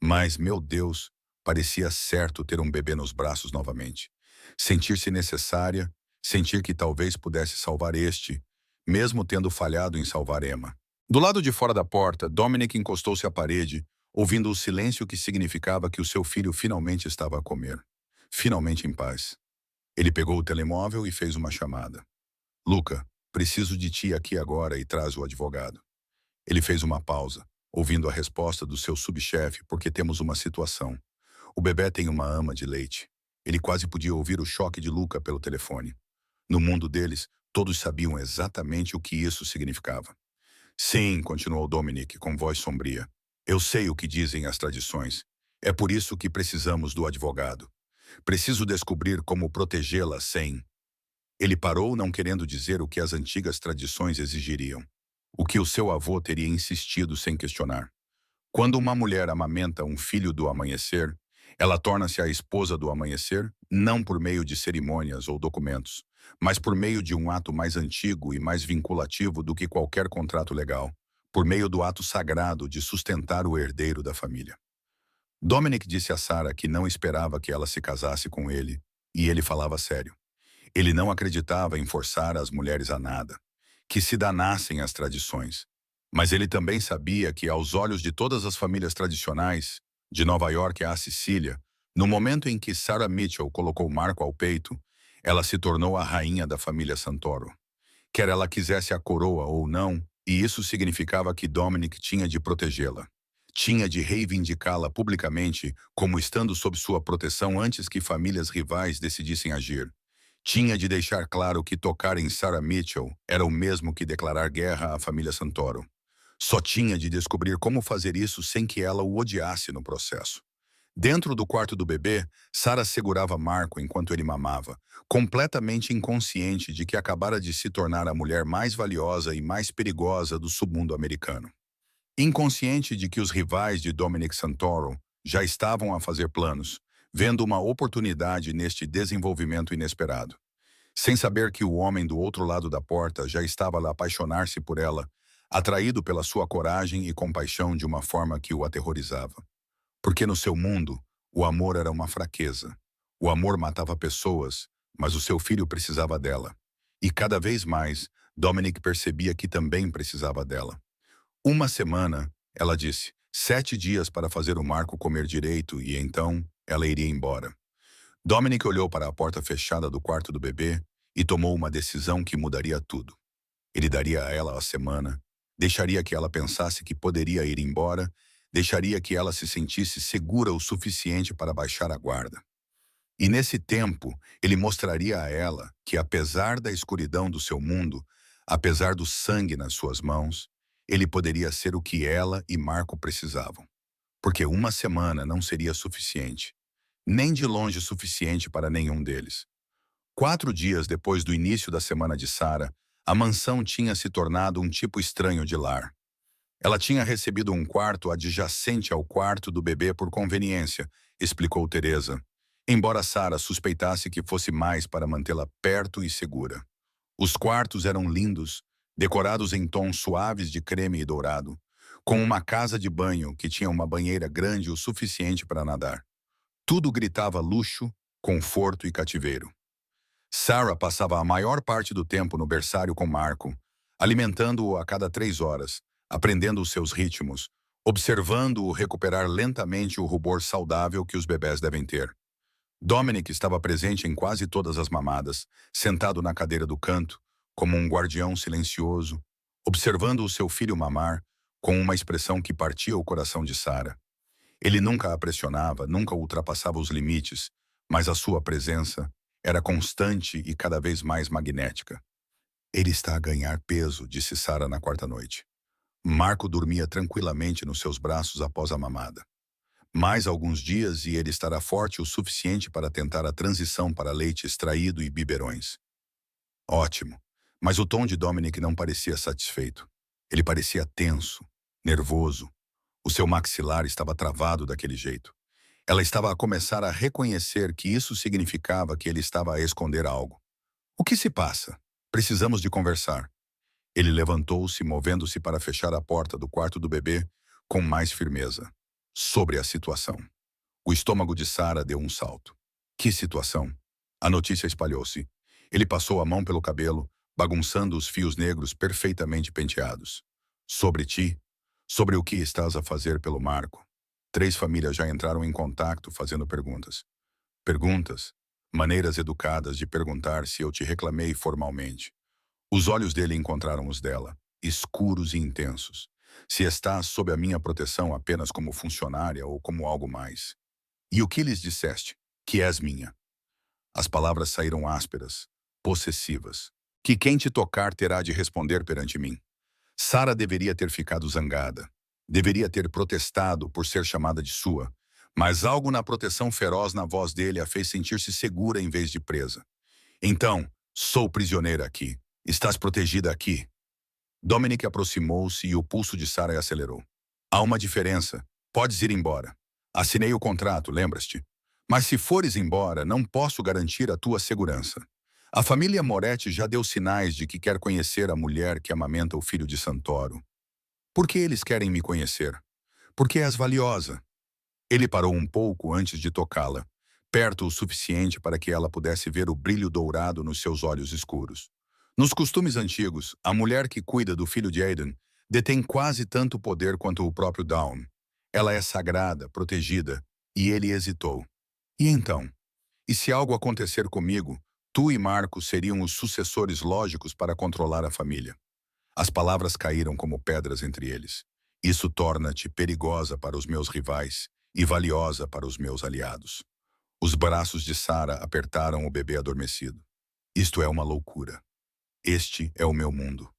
Mas, meu Deus, parecia certo ter um bebê nos braços novamente. Sentir-se necessária, sentir que talvez pudesse salvar este, mesmo tendo falhado em salvar Emma. Do lado de fora da porta, Dominic encostou-se à parede, ouvindo o silêncio que significava que o seu filho finalmente estava a comer. Finalmente em paz. Ele pegou o telemóvel e fez uma chamada. Luca, preciso de ti aqui agora e traz o advogado. Ele fez uma pausa, ouvindo a resposta do seu subchefe porque temos uma situação. O bebê tem uma ama de leite. Ele quase podia ouvir o choque de Luca pelo telefone. No mundo deles, todos sabiam exatamente o que isso significava. Sim, continuou Dominic com voz sombria. Eu sei o que dizem as tradições. É por isso que precisamos do advogado. Preciso descobrir como protegê-la sem... Ele parou não querendo dizer o que as antigas tradições exigiriam. O que o seu avô teria insistido sem questionar. Quando uma mulher amamenta um filho do amanhecer, ela torna-se a esposa do amanhecer, não por meio de cerimônias ou documentos, mas por meio de um ato mais antigo e mais vinculativo do que qualquer contrato legal, por meio do ato sagrado de sustentar o herdeiro da família. Dominic disse a Sarah que não esperava que ela se casasse com ele, e ele falava sério. Ele não acreditava em forçar as mulheres a nada, que se danassem as tradições. Mas ele também sabia que, aos olhos de todas as famílias tradicionais, de Nova York à Sicília, no momento em que Sarah Mitchell colocou Marco ao peito, ela se tornou a rainha da família Santoro. Quer ela quisesse a coroa ou não, e isso significava que Dominic tinha de protegê-la. Tinha de reivindicá-la publicamente como estando sob sua proteção antes que famílias rivais decidissem agir. Tinha de deixar claro que tocar em Sarah Mitchell era o mesmo que declarar guerra à família Santoro. Só tinha de descobrir como fazer isso sem que ela o odiasse no processo. Dentro do quarto do bebê, Sarah segurava Marco enquanto ele mamava, completamente inconsciente de que acabara de se tornar a mulher mais valiosa e mais perigosa do submundo americano. Inconsciente de que os rivais de Dominic Santoro já estavam a fazer planos, vendo uma oportunidade neste desenvolvimento inesperado. Sem saber que o homem do outro lado da porta já estava a apaixonar-se por ela, atraído pela sua coragem e compaixão de uma forma que o aterrorizava. Porque no seu mundo, o amor era uma fraqueza. O amor matava pessoas, mas o seu filho precisava dela. E cada vez mais, Dominic percebia que também precisava dela. Uma semana, ela disse, 7 dias para fazer o Marco comer direito e então ela iria embora. Dominic olhou para a porta fechada do quarto do bebê e tomou uma decisão que mudaria tudo. Ele daria a ela a semana, deixaria que ela pensasse que poderia ir embora, deixaria que ela se sentisse segura o suficiente para baixar a guarda. E nesse tempo, ele mostraria a ela que, apesar da escuridão do seu mundo, apesar do sangue nas suas mãos, ele poderia ser o que ela e Marco precisavam. Porque uma semana não seria suficiente, nem de longe suficiente para nenhum deles. 4 dias depois do início da semana de Sarah, a mansão tinha se tornado um tipo estranho de lar. Ela tinha recebido um quarto adjacente ao quarto do bebê por conveniência, explicou Teresa, embora Sarah suspeitasse que fosse mais para mantê-la perto e segura. Os quartos eram lindos, decorados em tons suaves de creme e dourado, com uma casa de banho que tinha uma banheira grande o suficiente para nadar. Tudo gritava luxo, conforto e cativeiro. Sarah passava a maior parte do tempo no berçário com Marco, alimentando-o a cada 3 horas, aprendendo os seus ritmos, observando-o recuperar lentamente o rubor saudável que os bebés devem ter. Dominic estava presente em quase todas as mamadas, sentado na cadeira do canto, como um guardião silencioso, observando o seu filho mamar, com uma expressão que partia o coração de Sarah. Ele nunca a pressionava, nunca ultrapassava os limites, mas a sua presença era constante e cada vez mais magnética. Ele está a ganhar peso, disse Sarah na quarta noite. Marco dormia tranquilamente nos seus braços após a mamada. Mais alguns dias e ele estará forte o suficiente para tentar a transição para leite extraído e biberões. Ótimo. Mas o tom de Dominic não parecia satisfeito. Ele parecia tenso, nervoso. O seu maxilar estava travado daquele jeito. Ela estava a começar a reconhecer que isso significava que ele estava a esconder algo. O que se passa? Precisamos de conversar. Ele levantou-se, movendo-se para fechar a porta do quarto do bebê com mais firmeza. Sobre a situação. O estômago de Sarah deu um salto. Que situação? A notícia espalhou-se. Ele passou a mão pelo cabelo, bagunçando os fios negros perfeitamente penteados. Sobre ti? Sobre o que estás a fazer pelo Marco? 3 famílias já entraram em contato fazendo perguntas. Perguntas? Maneiras educadas de perguntar se eu te reclamei formalmente. Os olhos dele encontraram os dela, escuros e intensos. Se estás sob a minha proteção apenas como funcionária ou como algo mais. E o que lhes disseste? Que és minha. As palavras saíram ásperas, possessivas. Que quem te tocar terá de responder perante mim. Sarah deveria ter ficado zangada. Deveria ter protestado por ser chamada de sua. Mas algo na proteção feroz na voz dele a fez sentir-se segura em vez de presa. Então, sou prisioneira aqui. Estás protegida aqui. Dominic aproximou-se e o pulso de Sarah acelerou. Há uma diferença. Podes ir embora. Assinei o contrato, lembras-te? Mas se fores embora, não posso garantir a tua segurança. A família Moretti já deu sinais de que quer conhecer a mulher que amamenta o filho de Santoro. Por que eles querem me conhecer? Porque és valiosa. Ele parou um pouco antes de tocá-la, perto o suficiente para que ela pudesse ver o brilho dourado nos seus olhos escuros. Nos costumes antigos, a mulher que cuida do filho de Aiden detém quase tanto poder quanto o próprio Dawn. Ela é sagrada, protegida, e ele hesitou. E então? E se algo acontecer comigo, tu e Marco seriam os sucessores lógicos para controlar a família. As palavras caíram como pedras entre eles. Isso torna-te perigosa para os meus rivais e valiosa para os meus aliados. Os braços de Sarah apertaram o bebê adormecido. Isto é uma loucura. Este é o meu mundo.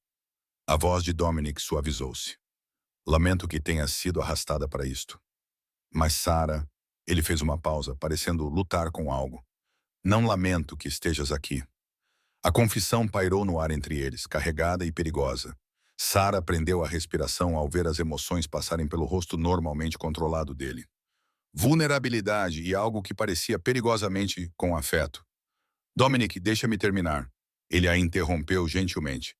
A voz de Dominic suavizou-se. Lamento que tenha sido arrastada para isto. Mas Sarah, ele fez uma pausa, parecendo lutar com algo. Não lamento que estejas aqui. A confissão pairou no ar entre eles, carregada e perigosa. Sarah prendeu a respiração ao ver as emoções passarem pelo rosto normalmente controlado dele. Vulnerabilidade e algo que parecia perigosamente com afeto. Dominic, deixa-me terminar. Ele a interrompeu gentilmente.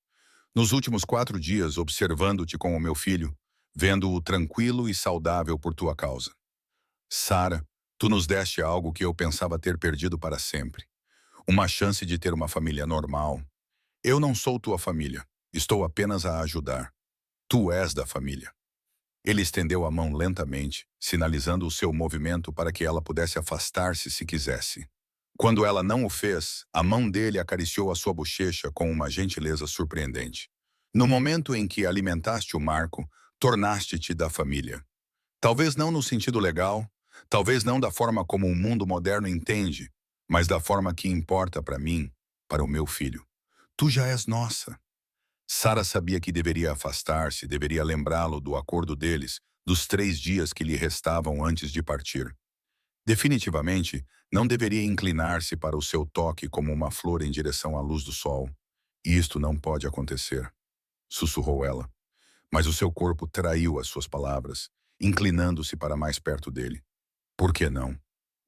Nos últimos 4 dias, observando-te com o meu filho, vendo-o tranquilo e saudável por tua causa. Sara, tu nos deste algo que eu pensava ter perdido para sempre. Uma chance de ter uma família normal. Eu não sou tua família. Estou apenas a ajudar. Tu és da família. Ele estendeu a mão lentamente, sinalizando o seu movimento para que ela pudesse afastar-se se quisesse. Quando ela não o fez, a mão dele acariciou a sua bochecha com uma gentileza surpreendente. No momento em que alimentaste o Marco, tornaste-te da família. Talvez não no sentido legal, talvez não da forma como o mundo moderno entende, mas da forma que importa para mim, para o meu filho. Tu já és nossa. Sara sabia que deveria afastar-se, deveria lembrá-lo do acordo deles, dos 3 dias que lhe restavam antes de partir. Definitivamente, não deveria inclinar-se para o seu toque como uma flor em direção à luz do sol. Isto não pode acontecer, sussurrou ela. Mas o seu corpo traiu as suas palavras, inclinando-se para mais perto dele. Por que não?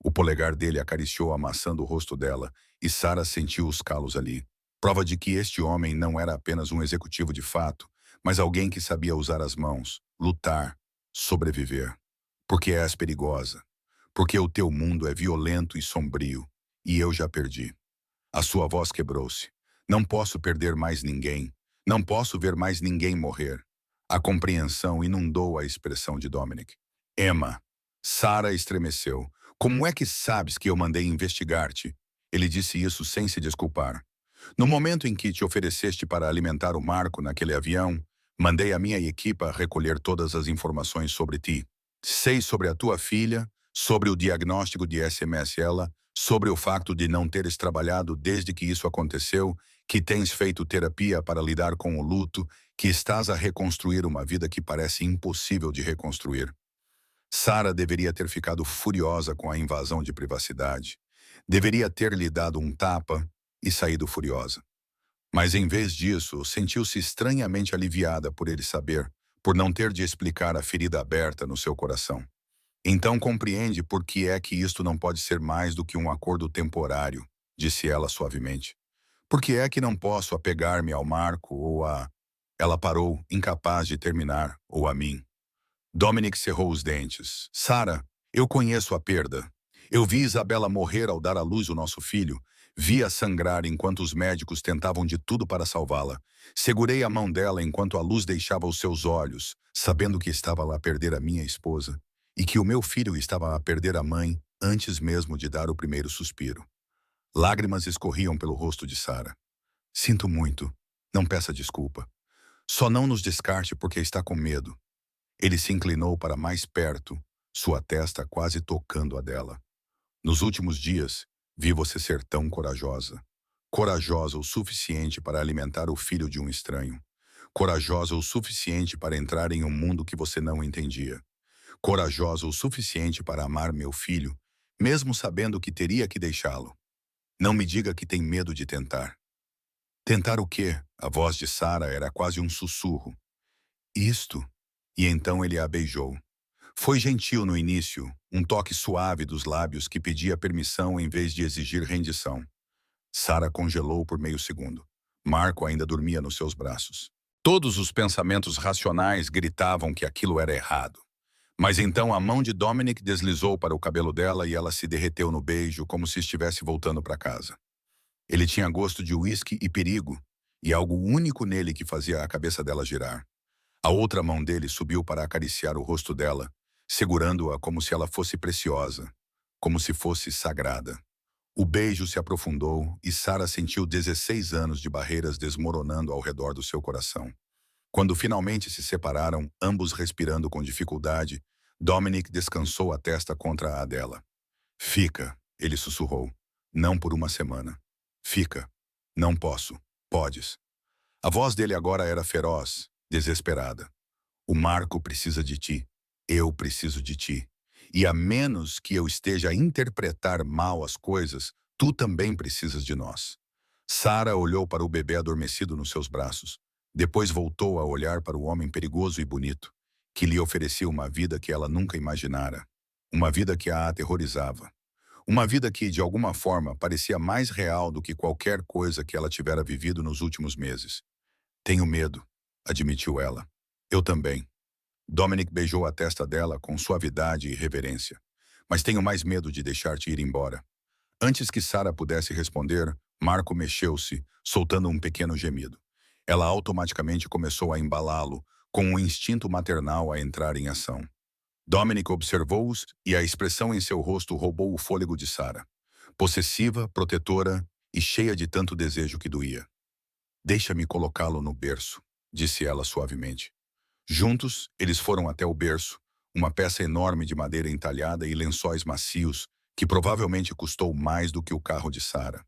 O polegar dele acariciou amassando o rosto dela, e Sara sentiu os calos ali. Prova de que este homem não era apenas um executivo de fato, mas alguém que sabia usar as mãos, lutar, sobreviver. Porque és perigosa. Porque o teu mundo é violento e sombrio, e eu já perdi. A sua voz quebrou-se. Não posso perder mais ninguém. Não posso ver mais ninguém morrer. A compreensão inundou a expressão de Dominic. Emma. Sara estremeceu. Como é que sabes que eu mandei investigar-te? Ele disse isso sem se desculpar. No momento em que te ofereceste para alimentar o Marco naquele avião, mandei a minha equipa recolher todas as informações sobre ti. Sei sobre a tua filha, sobre o diagnóstico de SMS-ela, sobre o facto de não teres trabalhado desde que isso aconteceu, que tens feito terapia para lidar com o luto, que estás a reconstruir uma vida que parece impossível de reconstruir. Sara deveria ter ficado furiosa com a invasão de privacidade. Deveria ter lhe dado um tapa e saído furiosa. Mas em vez disso, sentiu-se estranhamente aliviada por ele saber, por não ter de explicar a ferida aberta no seu coração. Então compreende por que é que isto não pode ser mais do que um acordo temporário, disse ela suavemente. Por que é que não posso apegar-me ao Marco ou a... Ela parou, incapaz de terminar, ou a mim. Dominic cerrou os dentes. Sara, eu conheço a perda. Eu vi Isabela morrer ao dar à luz o nosso filho. Vi-a sangrar enquanto os médicos tentavam de tudo para salvá-la. Segurei a mão dela enquanto a luz deixava os seus olhos, sabendo que estava lá a perder a minha esposa e que o meu filho estava a perder a mãe antes mesmo de dar o primeiro suspiro. Lágrimas escorriam pelo rosto de Sara. Sinto muito. Não peça desculpa. Só não nos descarte porque está com medo. Ele se inclinou para mais perto, sua testa quase tocando a dela. Nos últimos dias, vi você ser tão corajosa. Corajosa o suficiente para alimentar o filho de um estranho. Corajosa o suficiente para entrar em um mundo que você não entendia. Corajosa o suficiente para amar meu filho, mesmo sabendo que teria que deixá-lo. Não me diga que tem medo de tentar. Tentar o quê? A voz de Sara era quase um sussurro. Isto. E então ele a beijou. Foi gentil no início, um toque suave dos lábios que pedia permissão em vez de exigir rendição. Sara congelou por meio segundo. Marco ainda dormia nos seus braços. Todos os pensamentos racionais gritavam que aquilo era errado. Mas então a mão de Dominic deslizou para o cabelo dela e ela se derreteu no beijo como se estivesse voltando para casa. Ele tinha gosto de uísque e perigo, e algo único nele que fazia a cabeça dela girar. A outra mão dele subiu para acariciar o rosto dela, segurando-a como se ela fosse preciosa, como se fosse sagrada. O beijo se aprofundou e Sara sentiu 16 anos de barreiras desmoronando ao redor do seu coração. Quando finalmente se separaram, ambos respirando com dificuldade, Dominic descansou a testa contra a dela. Fica, ele sussurrou. Não por uma semana. Fica. Não posso. Podes. A voz dele agora era feroz, desesperada. O Marco precisa de ti. Eu preciso de ti. E a menos que eu esteja a interpretar mal as coisas, tu também precisas de nós. Sara olhou para o bebê adormecido nos seus braços. Depois voltou a olhar para o homem perigoso e bonito, que lhe oferecia uma vida que ela nunca imaginara. Uma vida que a aterrorizava. Uma vida que, de alguma forma, parecia mais real do que qualquer coisa que ela tivera vivido nos últimos meses. Tenho medo, admitiu ela. Eu também. Dominic beijou a testa dela com suavidade e reverência. Mas tenho mais medo de deixar-te ir embora. Antes que Sarah pudesse responder, Marco mexeu-se, soltando um pequeno gemido. Ela automaticamente começou a embalá-lo, com um instinto maternal a entrar em ação. Dominic observou-os e a expressão em seu rosto roubou o fôlego de Sarah. Possessiva, protetora e cheia de tanto desejo que doía. Deixa-me colocá-lo no berço, disse ela suavemente. Juntos, eles foram até o berço, uma peça enorme de madeira entalhada e lençóis macios, que provavelmente custou mais do que o carro de Sarah.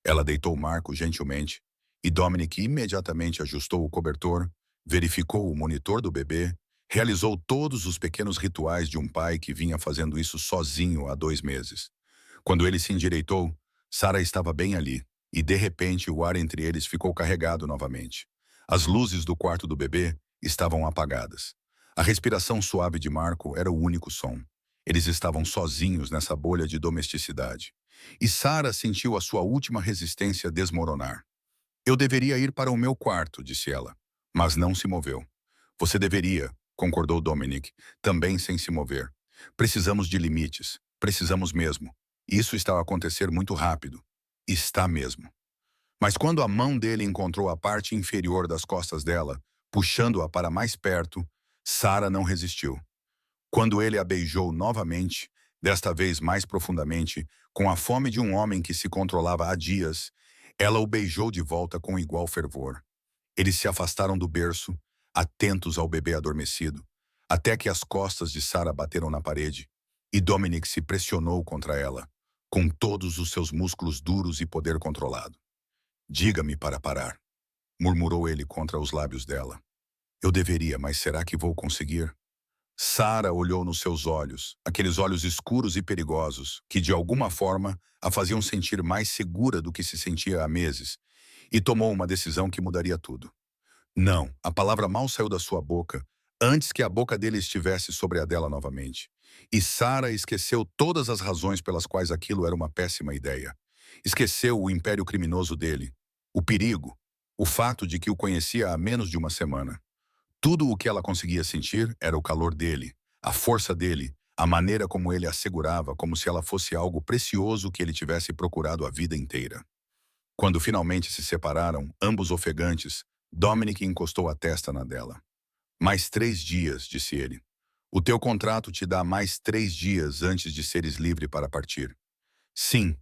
Ela deitou Marco gentilmente, e Dominic imediatamente ajustou o cobertor, verificou o monitor do bebê, realizou todos os pequenos rituais de um pai que vinha fazendo isso sozinho há 2 meses. Quando ele se endireitou, Sarah estava bem ali, e de repente o ar entre eles ficou carregado novamente. As luzes do quarto do bebê estavam apagadas. A respiração suave de Marco era o único som. Eles estavam sozinhos nessa bolha de domesticidade. E Sarah sentiu a sua última resistência desmoronar. Eu deveria ir para o meu quarto, disse ela, mas não se moveu. Você deveria, concordou Dominic, também sem se mover. Precisamos de limites. Precisamos mesmo. Isso está a acontecer muito rápido. Está mesmo. Mas quando a mão dele encontrou a parte inferior das costas dela, puxando-a para mais perto, Sarah não resistiu. Quando ele a beijou novamente, desta vez mais profundamente, com a fome de um homem que se controlava há dias, ela o beijou de volta com igual fervor. Eles se afastaram do berço, atentos ao bebê adormecido, até que as costas de Sarah bateram na parede, e Dominic se pressionou contra ela, com todos os seus músculos duros e poder controlado. Diga-me para parar, murmurou ele contra os lábios dela. Eu deveria, mas será que vou conseguir? Sarah olhou nos seus olhos, aqueles olhos escuros e perigosos, que de alguma forma a faziam sentir mais segura do que se sentia há meses, e tomou uma decisão que mudaria tudo. Não, a palavra mal saiu da sua boca, antes que a boca dele estivesse sobre a dela novamente. E Sarah esqueceu todas as razões pelas quais aquilo era uma péssima ideia. Esqueceu o império criminoso dele, o perigo, o fato de que o conhecia há menos de uma semana. Tudo o que ela conseguia sentir era o calor dele, a força dele, a maneira como ele a segurava, como se ela fosse algo precioso que ele tivesse procurado a vida inteira. Quando finalmente se separaram, ambos ofegantes, Dominic encostou a testa na dela. Mais 3 dias, disse ele. O teu contrato te dá mais 3 dias antes de seres livre para partir. Sim,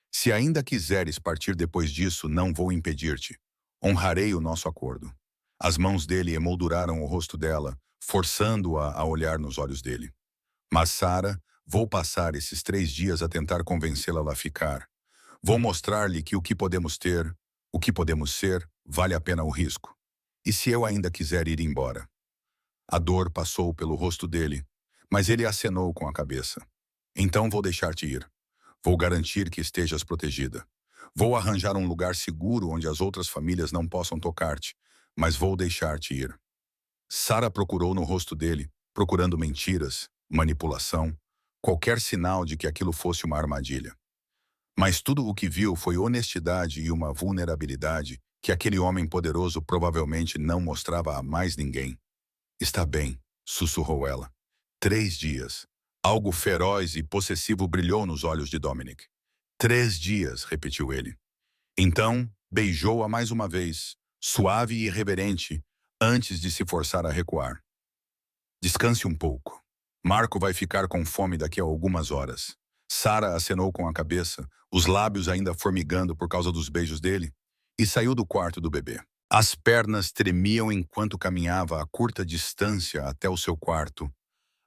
se ainda quiseres partir depois disso, não vou impedir-te. Honrarei o nosso acordo. As mãos dele emolduraram o rosto dela, forçando-a a olhar nos olhos dele. Mas Sarah, vou passar esses 3 dias a tentar convencê-la a ficar. Vou mostrar-lhe que o que podemos ter, o que podemos ser, vale a pena o risco. E se eu ainda quiser ir embora? A dor passou pelo rosto dele, mas ele acenou com a cabeça. Então vou deixar-te ir. Vou garantir que estejas protegida. Vou arranjar um lugar seguro onde as outras famílias não possam tocar-te, mas vou deixar-te ir. Sarah procurou no rosto dele, procurando mentiras, manipulação, qualquer sinal de que aquilo fosse uma armadilha. Mas tudo o que viu foi honestidade e uma vulnerabilidade que aquele homem poderoso provavelmente não mostrava a mais ninguém. Está bem, sussurrou ela. 3 dias. Algo feroz e possessivo brilhou nos olhos de Dominic. 3 dias, repetiu ele. Então, beijou-a mais uma vez, suave e irreverente, antes de se forçar a recuar. Descanse um pouco. Marco vai ficar com fome daqui a algumas horas. Sarah acenou com a cabeça, os lábios ainda formigando por causa dos beijos dele, e saiu do quarto do bebê. As pernas tremiam enquanto caminhava a curta distância até o seu quarto,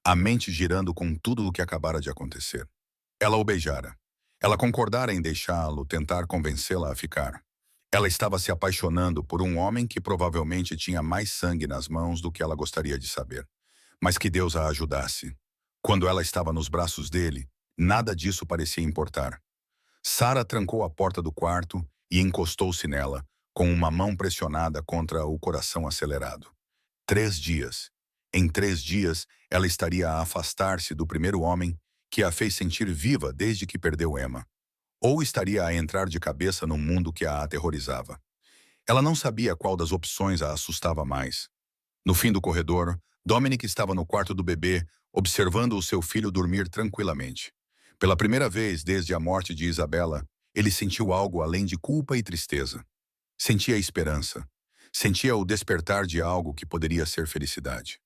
a mente girando com tudo o que acabara de acontecer. Ela o beijara. Ela concordara em deixá-lo, tentar convencê-la a ficar. Ela estava se apaixonando por um homem que provavelmente tinha mais sangue nas mãos do que ela gostaria de saber. Mas que Deus a ajudasse. Quando ela estava nos braços dele, nada disso parecia importar. Sarah trancou a porta do quarto e encostou-se nela, com uma mão pressionada contra o coração acelerado. 3 dias. Em 3 dias, ela estaria a afastar-se do primeiro homem que a fez sentir viva desde que perdeu Emma. Ou estaria a entrar de cabeça num mundo que a aterrorizava. Ela não sabia qual das opções a assustava mais. No fim do corredor, Dominic estava no quarto do bebê, observando o seu filho dormir tranquilamente. Pela primeira vez desde a morte de Isabela, ele sentiu algo além de culpa e tristeza. Sentia esperança. Sentia o despertar de algo que poderia ser felicidade.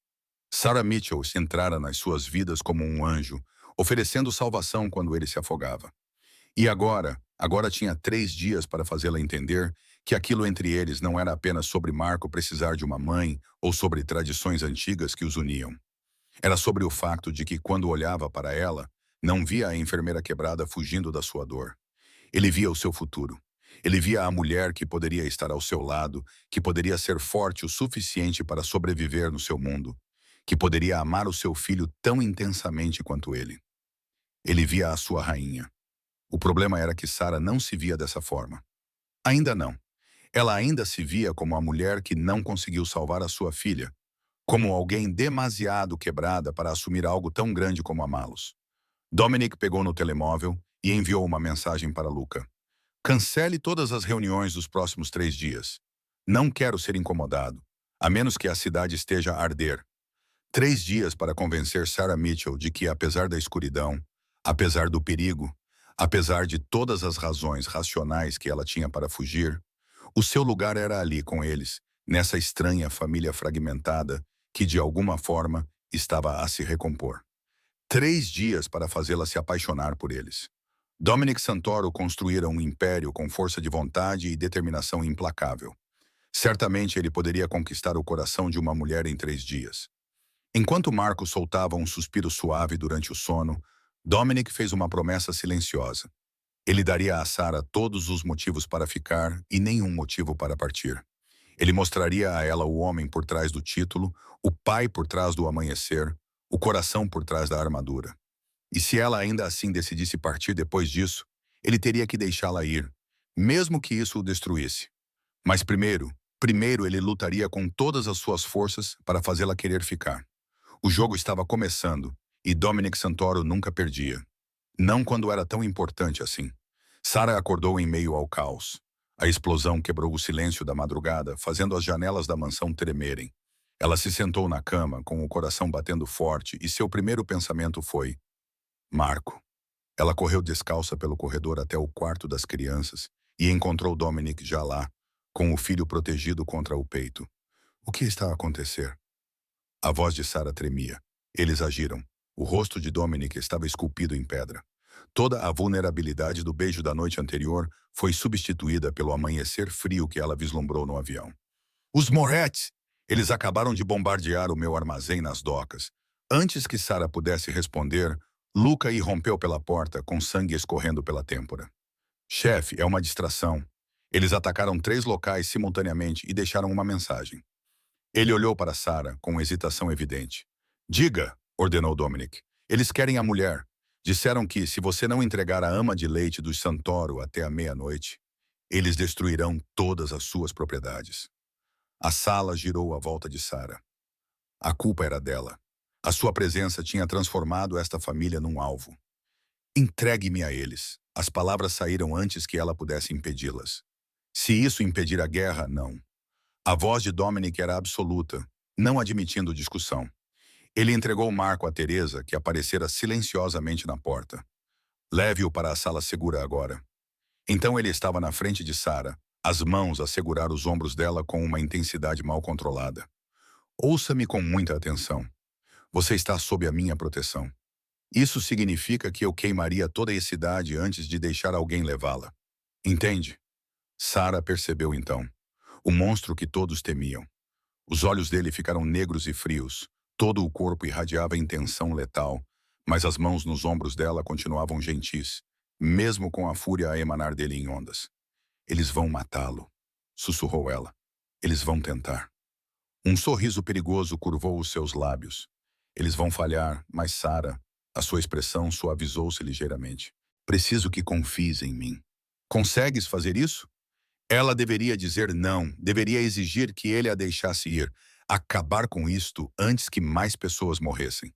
Sarah Mitchell entrara nas suas vidas como um anjo, oferecendo salvação quando ele se afogava. E agora tinha 3 dias para fazê-la entender que aquilo entre eles não era apenas sobre Marco precisar de uma mãe ou sobre tradições antigas que os uniam. Era sobre o facto de que, quando olhava para ela, não via a enfermeira quebrada fugindo da sua dor. Ele via o seu futuro. Ele via a mulher que poderia estar ao seu lado, que poderia ser forte o suficiente para sobreviver no seu mundo, que poderia amar o seu filho tão intensamente quanto ele. Ele via a sua rainha. O problema era que Sarah não se via dessa forma. Ainda não. Ela ainda se via como a mulher que não conseguiu salvar a sua filha, como alguém demasiado quebrada para assumir algo tão grande como amá-los. Dominic pegou no telemóvel e enviou uma mensagem para Luca. Cancele todas as reuniões dos próximos 3 dias. Não quero ser incomodado, a menos que a cidade esteja a arder. 3 dias para convencer Sarah Mitchell de que, apesar da escuridão, apesar do perigo, apesar de todas as razões racionais que ela tinha para fugir, o seu lugar era ali com eles, nessa estranha família fragmentada que, de alguma forma, estava a se recompor. 3 dias para fazê-la se apaixonar por eles. Dominic Santoro construíra um império com força de vontade e determinação implacável. Certamente ele poderia conquistar o coração de uma mulher em 3 dias. Enquanto Marco soltava um suspiro suave durante o sono, Dominic fez uma promessa silenciosa. Ele daria a Sarah todos os motivos para ficar e nenhum motivo para partir. Ele mostraria a ela o homem por trás do título, o pai por trás do amanhecer, o coração por trás da armadura. E se ela ainda assim decidisse partir depois disso, ele teria que deixá-la ir, mesmo que isso o destruísse. Mas primeiro ele lutaria com todas as suas forças para fazê-la querer ficar. O jogo estava começando, e Dominic Santoro nunca perdia. Não quando era tão importante assim. Sarah acordou em meio ao caos. A explosão quebrou o silêncio da madrugada, fazendo as janelas da mansão tremerem. Ela se sentou na cama, com o coração batendo forte, e seu primeiro pensamento foi: Marco. Ela correu descalça pelo corredor até o quarto das crianças e encontrou Dominic já lá, com o filho protegido contra o peito. O que está a acontecer? A voz de Sarah tremia. Eles agiram. O rosto de Dominic estava esculpido em pedra. Toda a vulnerabilidade do beijo da noite anterior foi substituída pelo amanhecer frio que ela vislumbrou no avião. Os Moretti! Eles acabaram de bombardear o meu armazém nas docas. Antes que Sarah pudesse responder, Luca irrompeu pela porta, com sangue escorrendo pela têmpora. Chefe, é uma distração. Eles atacaram 3 locais simultaneamente e deixaram uma mensagem. Ele olhou para Sarah, com hesitação evidente. Diga, ordenou Dominic. Eles querem a mulher. Disseram que, se você não entregar a ama de leite dos Santoro até a meia-noite, eles destruirão todas as suas propriedades. A sala girou à volta de Sarah. A culpa era dela. A sua presença tinha transformado esta família num alvo. Entregue-me a eles. As palavras saíram antes que ela pudesse impedi-las. Se isso impedir a guerra, não. A voz de Dominic era absoluta, não admitindo discussão. Ele entregou Marco a Teresa, que aparecera silenciosamente na porta. Leve-o para a sala segura agora. Então ele estava na frente de Sarah, as mãos a segurar os ombros dela com uma intensidade mal controlada. Ouça-me com muita atenção. Você está sob a minha proteção. Isso significa que eu queimaria toda a cidade antes de deixar alguém levá-la. Entende? Sarah percebeu então. O monstro que todos temiam. Os olhos dele ficaram negros e frios. Todo o corpo irradiava intenção letal, mas as mãos nos ombros dela continuavam gentis, mesmo com a fúria a emanar dele em ondas. Eles vão matá-lo, sussurrou ela. Eles vão tentar. Um sorriso perigoso curvou os seus lábios. Eles vão falhar, mas Sarah, a sua expressão suavizou-se ligeiramente. Preciso que confies em mim. Consegues fazer isso? Ela deveria dizer não, deveria exigir que ele a deixasse ir, acabar com isto antes que mais pessoas morressem.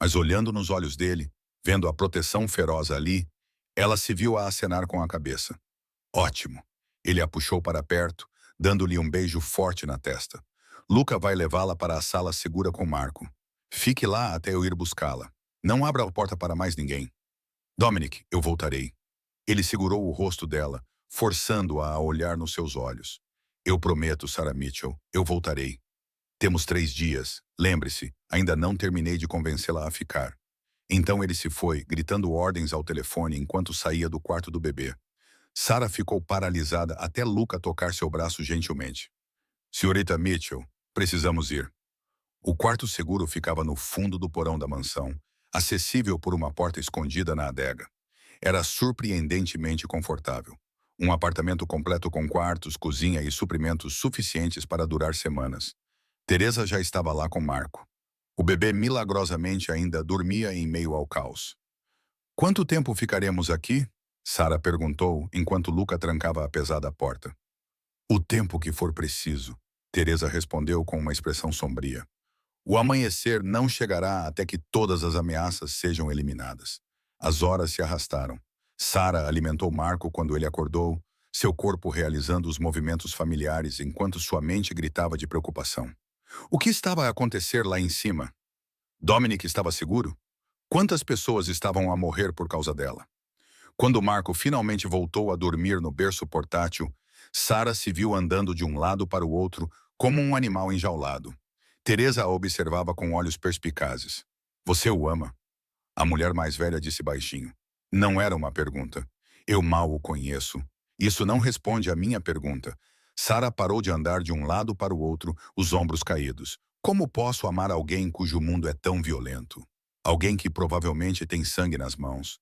Mas olhando nos olhos dele, vendo a proteção feroz ali, ela se viu a acenar com a cabeça. Ótimo. Ele a puxou para perto, dando-lhe um beijo forte na testa. Luca vai levá-la para a sala segura com Marco. Fique lá até eu ir buscá-la. Não abra a porta para mais ninguém. Dominic, eu voltarei. Ele segurou o rosto dela, forçando-a a olhar nos seus olhos. Eu prometo, Sarah Mitchell, eu voltarei. Temos 3 dias. Lembre-se, ainda não terminei de convencê-la a ficar. Então ele se foi, gritando ordens ao telefone enquanto saía do quarto do bebê. Sarah ficou paralisada até Luca tocar seu braço gentilmente. Senhorita Mitchell, precisamos ir. O quarto seguro ficava no fundo do porão da mansão, acessível por uma porta escondida na adega. Era surpreendentemente confortável. Um apartamento completo com quartos, cozinha e suprimentos suficientes para durar semanas. Teresa já estava lá com Marco. O bebê milagrosamente ainda dormia em meio ao caos. Quanto tempo ficaremos aqui? Sarah perguntou enquanto Luca trancava a pesada porta. O tempo que for preciso, Teresa respondeu com uma expressão sombria. O amanhecer não chegará até que todas as ameaças sejam eliminadas. As horas se arrastaram. Sarah alimentou Marco quando ele acordou, seu corpo realizando os movimentos familiares enquanto sua mente gritava de preocupação. O que estava a acontecer lá em cima? Dominic estava seguro? Quantas pessoas estavam a morrer por causa dela? Quando Marco finalmente voltou a dormir no berço portátil, Sarah se viu andando de um lado para o outro como um animal enjaulado. Teresa a observava com olhos perspicazes. Você o ama? A mulher mais velha disse baixinho. Não era uma pergunta. Eu mal o conheço. Isso não responde à minha pergunta. Sarah parou de andar de um lado para o outro, os ombros caídos. Como posso amar alguém cujo mundo é tão violento? Alguém que provavelmente tem sangue nas mãos.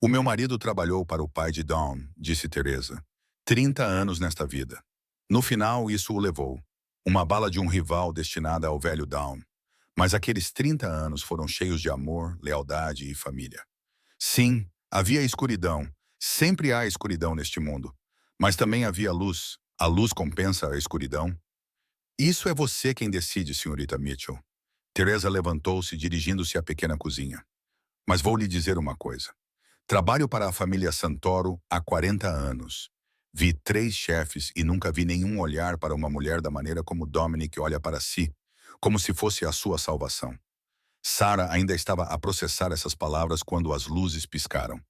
O meu marido trabalhou para o pai de Dawn, disse Teresa. 30 anos nesta vida. No final, isso o levou. Uma bala de um rival destinada ao velho Dawn. Mas aqueles 30 anos foram cheios de amor, lealdade e família. Sim, havia escuridão. Sempre há escuridão neste mundo. Mas também havia luz. A luz compensa a escuridão. Isso é você quem decide, senhorita Mitchell. Teresa levantou-se, dirigindo-se à pequena cozinha. Mas vou lhe dizer uma coisa. Trabalho para a família Santoro há 40 anos. Vi 3 chefes e nunca vi nenhum olhar para uma mulher da maneira como Dominic olha para si, como se fosse a sua salvação. Sarah ainda estava a processar essas palavras quando as luzes piscaram.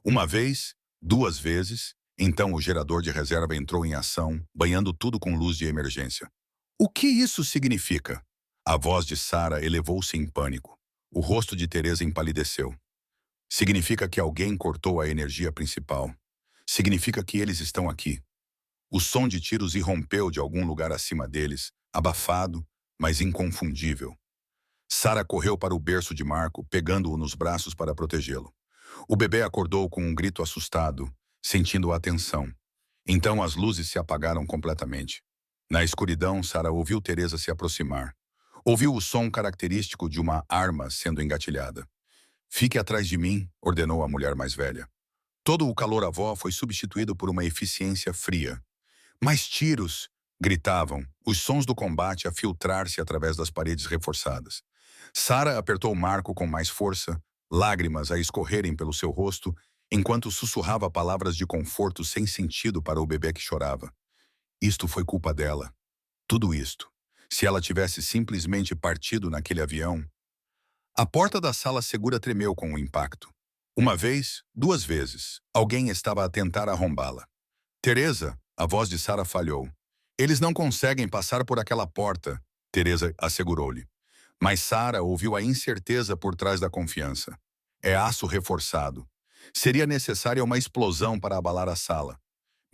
Uma vez, 2 vezes, então o gerador de reserva entrou em ação, banhando tudo com luz de emergência. O que isso significa? A voz de Sarah elevou-se em pânico. O rosto de Teresa empalideceu. Significa que alguém cortou a energia principal. Significa que eles estão aqui. O som de tiros irrompeu de algum lugar acima deles, abafado, mas inconfundível. Sarah correu para o berço de Marco, pegando-o nos braços para protegê-lo. O bebê acordou com um grito assustado, sentindo a tensão. Então as luzes se apagaram completamente. Na escuridão, Sarah ouviu Teresa se aproximar. Ouviu o som característico de uma arma sendo engatilhada. Fique atrás de mim, ordenou a mulher mais velha. Todo o calor-avó foi substituído por uma eficiência fria. Mais tiros! Gritavam, os sons do combate a filtrar-se através das paredes reforçadas. Sarah apertou Marco com mais força, lágrimas a escorrerem pelo seu rosto, enquanto sussurrava palavras de conforto sem sentido para o bebê que chorava. Isto foi culpa dela. Tudo isto. Se ela tivesse simplesmente partido naquele avião... A porta da sala segura tremeu com o impacto. Uma vez, 2 vezes, alguém estava a tentar arrombá-la. Teresa, a voz de Sarah falhou. Eles não conseguem passar por aquela porta, Teresa assegurou-lhe. Mas Sarah ouviu a incerteza por trás da confiança. É aço reforçado. Seria necessária uma explosão para abalar a sala.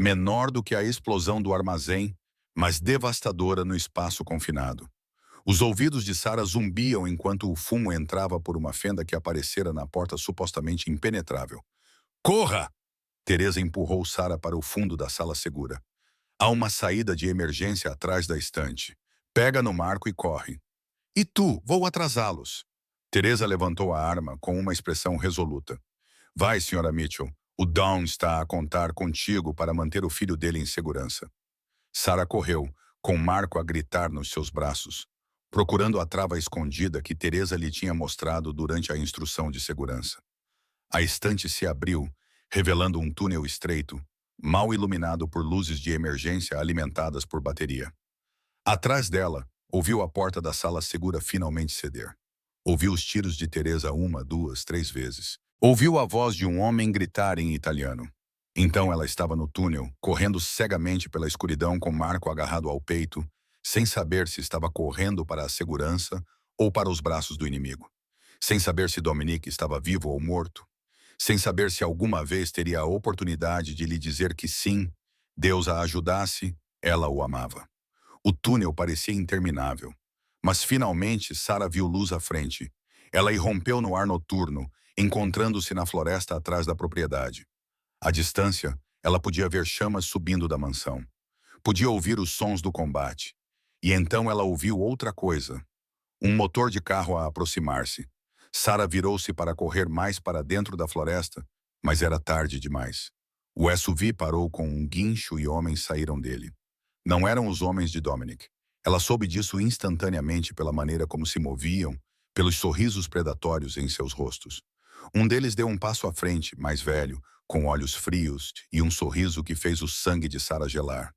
Menor do que a explosão do armazém, mas devastadora no espaço confinado. Os ouvidos de Sarah zumbiam enquanto o fumo entrava por uma fenda que aparecera na porta supostamente impenetrável. Corra! Teresa empurrou Sarah para o fundo da sala segura. Há uma saída de emergência atrás da estante. Pega no Marco e corre. E tu, vou atrasá-los. Teresa levantou a arma com uma expressão resoluta. Vai, senhora Mitchell. O Dawn está a contar contigo para manter o filho dele em segurança. Sarah correu, com Marco a gritar nos seus braços, procurando a trava escondida que Teresa lhe tinha mostrado durante a instrução de segurança. A estante se abriu, revelando um túnel estreito, mal iluminado por luzes de emergência alimentadas por bateria. Atrás dela, ouviu a porta da sala segura finalmente ceder. Ouviu os tiros de Teresa uma, duas, três vezes. Ouviu a voz de um homem gritar em italiano. Então ela estava no túnel, correndo cegamente pela escuridão com Marco agarrado ao peito, sem saber se estava correndo para a segurança ou para os braços do inimigo. Sem saber se Dominique estava vivo ou morto. Sem saber se alguma vez teria a oportunidade de lhe dizer que sim, Deus a ajudasse, ela o amava. O túnel parecia interminável. Mas finalmente Sara viu luz à frente. Ela irrompeu no ar noturno, encontrando-se na floresta atrás da propriedade. À distância, ela podia ver chamas subindo da mansão. Podia ouvir os sons do combate. E então ela ouviu outra coisa. Um motor de carro a aproximar-se. Sara virou-se para correr mais para dentro da floresta, mas era tarde demais. O SUV parou com um guincho e homens saíram dele. Não eram os homens de Dominic. Ela soube disso instantaneamente pela maneira como se moviam, pelos sorrisos predatórios em seus rostos. Um deles deu um passo à frente, mais velho, com olhos frios e um sorriso que fez o sangue de Sara gelar.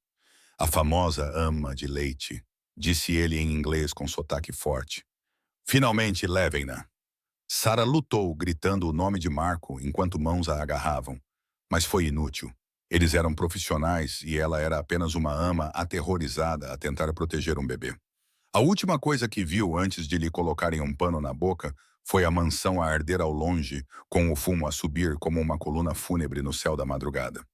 A famosa ama de leite, disse ele em inglês com sotaque forte. Finalmente, levem-na. Sara lutou, gritando o nome de Marco enquanto mãos a agarravam. Mas foi inútil. Eles eram profissionais e ela era apenas uma ama aterrorizada a tentar proteger um bebê. A última coisa que viu antes de lhe colocarem um pano na boca foi a mansão a arder ao longe, com o fumo a subir como uma coluna fúnebre no céu da madrugada.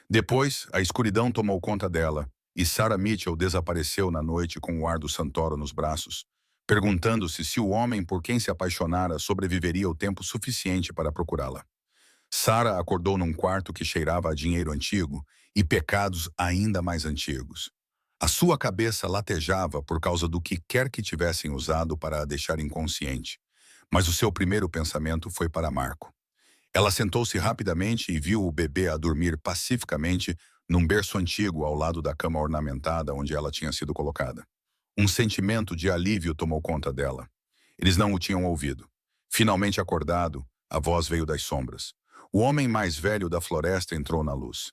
Depois, a escuridão tomou conta dela e Sarah Mitchell desapareceu na noite com o ar do Santoro nos braços, perguntando-se se o homem por quem se apaixonara sobreviveria o tempo suficiente para procurá-la. Sarah acordou num quarto que cheirava a dinheiro antigo e pecados ainda mais antigos. A sua cabeça latejava por causa do que quer que tivessem usado para a deixar inconsciente, mas o seu primeiro pensamento foi para Marco. Ela sentou-se rapidamente e viu o bebê a dormir pacificamente num berço antigo ao lado da cama ornamentada onde ela tinha sido colocada. Um sentimento de alívio tomou conta dela. Eles não o tinham ouvido. Finalmente acordado, a voz veio das sombras. O homem mais velho da floresta entrou na luz.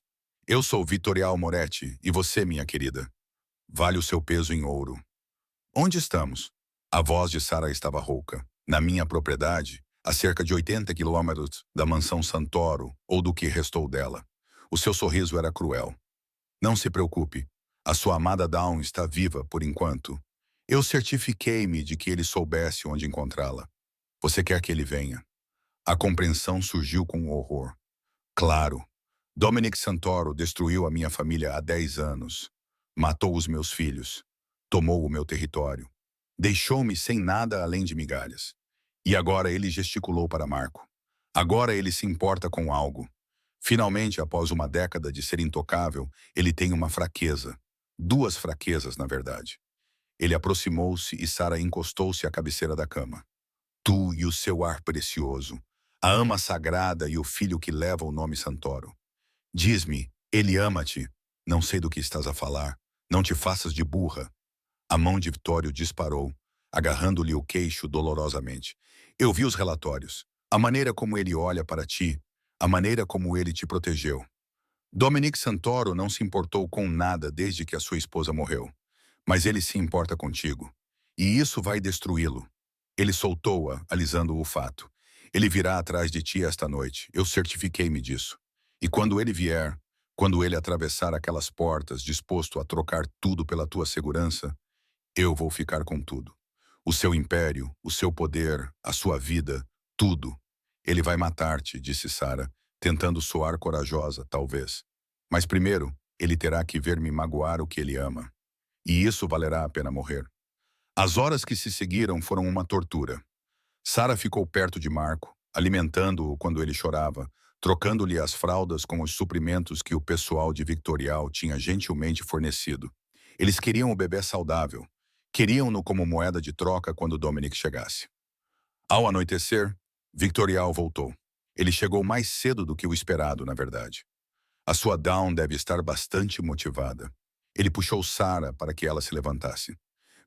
Eu sou Vitorial Moretti, e você, minha querida? Vale o seu peso em ouro. Onde estamos? A voz de Sarah estava rouca. Na minha propriedade, a cerca de 80 quilômetros da mansão Santoro, ou do que restou dela. O seu sorriso era cruel. Não se preocupe. A sua amada Dawn está viva por enquanto. Eu certifiquei-me de que ele soubesse onde encontrá-la. Você quer que ele venha? A compreensão surgiu com horror. Claro. Dominic Santoro destruiu a minha família há 10 anos. Matou os meus filhos. Tomou o meu território. Deixou-me sem nada além de migalhas. E agora ele gesticulou para Marco. Agora ele se importa com algo. Finalmente, após uma década de ser intocável, ele tem uma fraqueza. Duas fraquezas, na verdade. Ele aproximou-se e Sarah encostou-se à cabeceira da cama. Tu e o seu ar precioso. A ama sagrada e o filho que leva o nome Santoro. Diz-me, ele ama-te. Não sei do que estás a falar. Não te faças de burra. A mão de Vitório disparou, agarrando-lhe o queixo dolorosamente. Eu vi os relatórios. A maneira como ele olha para ti. A maneira como ele te protegeu. Dominic Santoro não se importou com nada desde que a sua esposa morreu. Mas ele se importa contigo. E isso vai destruí-lo. Ele soltou-a, alisando o fato. Ele virá atrás de ti esta noite. Eu certifiquei-me disso. E quando ele vier, quando ele atravessar aquelas portas, disposto a trocar tudo pela tua segurança, eu vou ficar com tudo. O seu império, o seu poder, a sua vida, tudo. Ele vai matar-te, disse Sarah, tentando soar corajosa, talvez. Mas primeiro, ele terá que ver-me magoar o que ele ama. E isso valerá a pena morrer. As horas que se seguiram foram uma tortura. Sarah ficou perto de Marco, alimentando-o quando ele chorava, trocando-lhe as fraldas com os suprimentos que o pessoal de Victorial tinha gentilmente fornecido. Eles queriam o bebê saudável. Queriam-no como moeda de troca quando Dominic chegasse. Ao anoitecer, Victorial voltou. Ele chegou mais cedo do que o esperado, na verdade. A sua Dawn deve estar bastante motivada. Ele puxou Sarah para que ela se levantasse.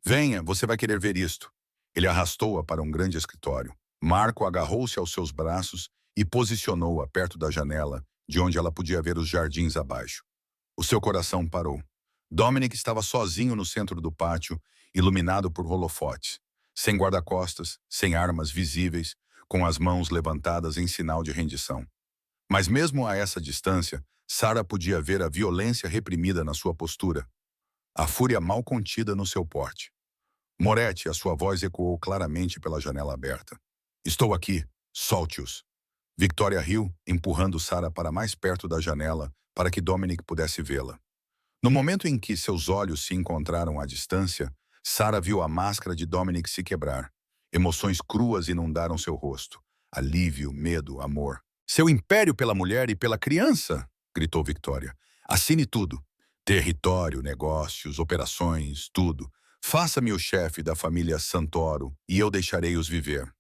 Venha, você vai querer ver isto. Ele arrastou-a para um grande escritório. Marco agarrou-se aos seus braços e posicionou-a perto da janela, de onde ela podia ver os jardins abaixo. O seu coração parou. Dominic estava sozinho no centro do pátio, iluminado por holofotes, sem guarda-costas, sem armas visíveis, com as mãos levantadas em sinal de rendição. Mas mesmo a essa distância, Sarah podia ver a violência reprimida na sua postura, a fúria mal contida no seu porte. Moretti, a sua voz ecoou claramente pela janela aberta. Estou aqui, solte-os. Victoria riu, empurrando Sarah para mais perto da janela para que Dominic pudesse vê-la. No momento em que seus olhos se encontraram à distância, Sarah viu a máscara de Dominic se quebrar. Emoções cruas inundaram seu rosto. Alívio, medo, amor. Seu império pela mulher e pela criança, gritou Victoria. Assine tudo. Território, negócios, operações, tudo. Faça-me o chefe da família Santoro e eu deixarei-os viver.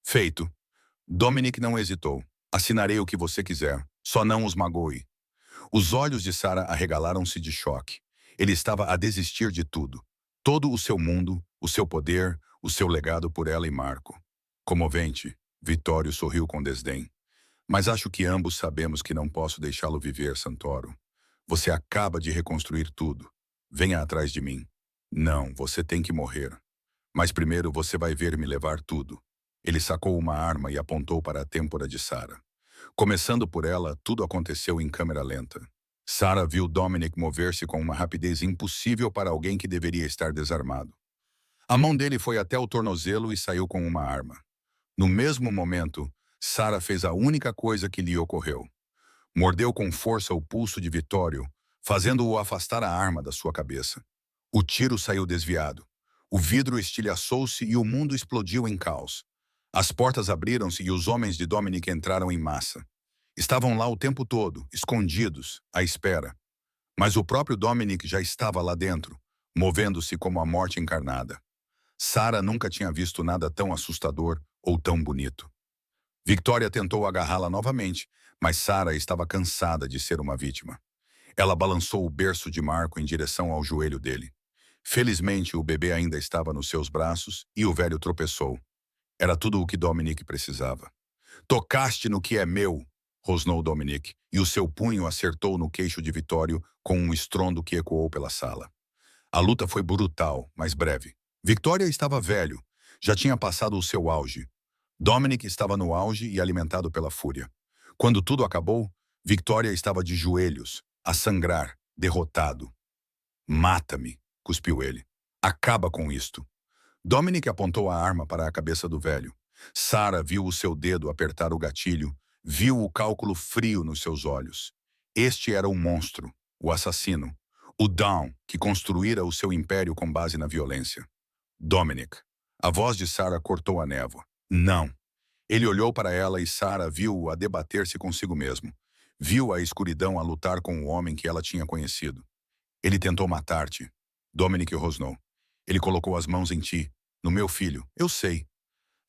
Feito. Dominic não hesitou. Assinarei o que você quiser. Só não os magoe. Os olhos de Sarah arregalaram-se de choque. Ele estava a desistir de tudo. Todo o seu mundo, o seu poder, o seu legado por ela e Marco. Comovente, Vittorio sorriu com desdém. Mas acho que ambos sabemos que não posso deixá-lo viver, Santoro. Você acaba de reconstruir tudo. Venha atrás de mim. Não, você tem que morrer. Mas primeiro você vai ver me levar tudo. Ele sacou uma arma e apontou para a têmpora de Sarah. Começando por ela, tudo aconteceu em câmera lenta. Sarah viu Dominic mover-se com uma rapidez impossível para alguém que deveria estar desarmado. A mão dele foi até o tornozelo e saiu com uma arma. No mesmo momento, Sarah fez a única coisa que lhe ocorreu. Mordeu com força o pulso de Vittorio, fazendo-o afastar a arma da sua cabeça. O tiro saiu desviado. O vidro estilhaçou-se e o mundo explodiu em caos. As portas abriram-se e os homens de Dominic entraram em massa. Estavam lá o tempo todo, escondidos, à espera. Mas o próprio Dominic já estava lá dentro, movendo-se como a morte encarnada. Sarah nunca tinha visto nada tão assustador ou tão bonito. Victoria tentou agarrá-la novamente, mas Sarah estava cansada de ser uma vítima. Ela balançou o berço de Marco em direção ao joelho dele. Felizmente, o bebê ainda estava nos seus braços e o velho tropeçou. Era tudo o que Dominic precisava. Tocaste no que é meu, rosnou Dominic, e o seu punho acertou no queixo de Vittorio com um estrondo que ecoou pela sala. A luta foi brutal, mas breve. Victoria estava velho, já tinha passado o seu auge. Dominic estava no auge e alimentado pela fúria. Quando tudo acabou, Victoria estava de joelhos, a sangrar, derrotado. Mata-me, cuspiu ele. Acaba com isto. Dominic apontou a arma para a cabeça do velho. Sarah viu o seu dedo apertar o gatilho, viu o cálculo frio nos seus olhos. Este era o monstro, o assassino, o Dawn, que construíra o seu império com base na violência. Dominic. A voz de Sarah cortou a névoa. Não. Ele olhou para ela e Sarah viu-o a debater-se consigo mesmo. Viu a escuridão a lutar com o homem que ela tinha conhecido. Ele tentou matar-te. Dominic rosnou. Ele colocou as mãos em ti, no meu filho. Eu sei.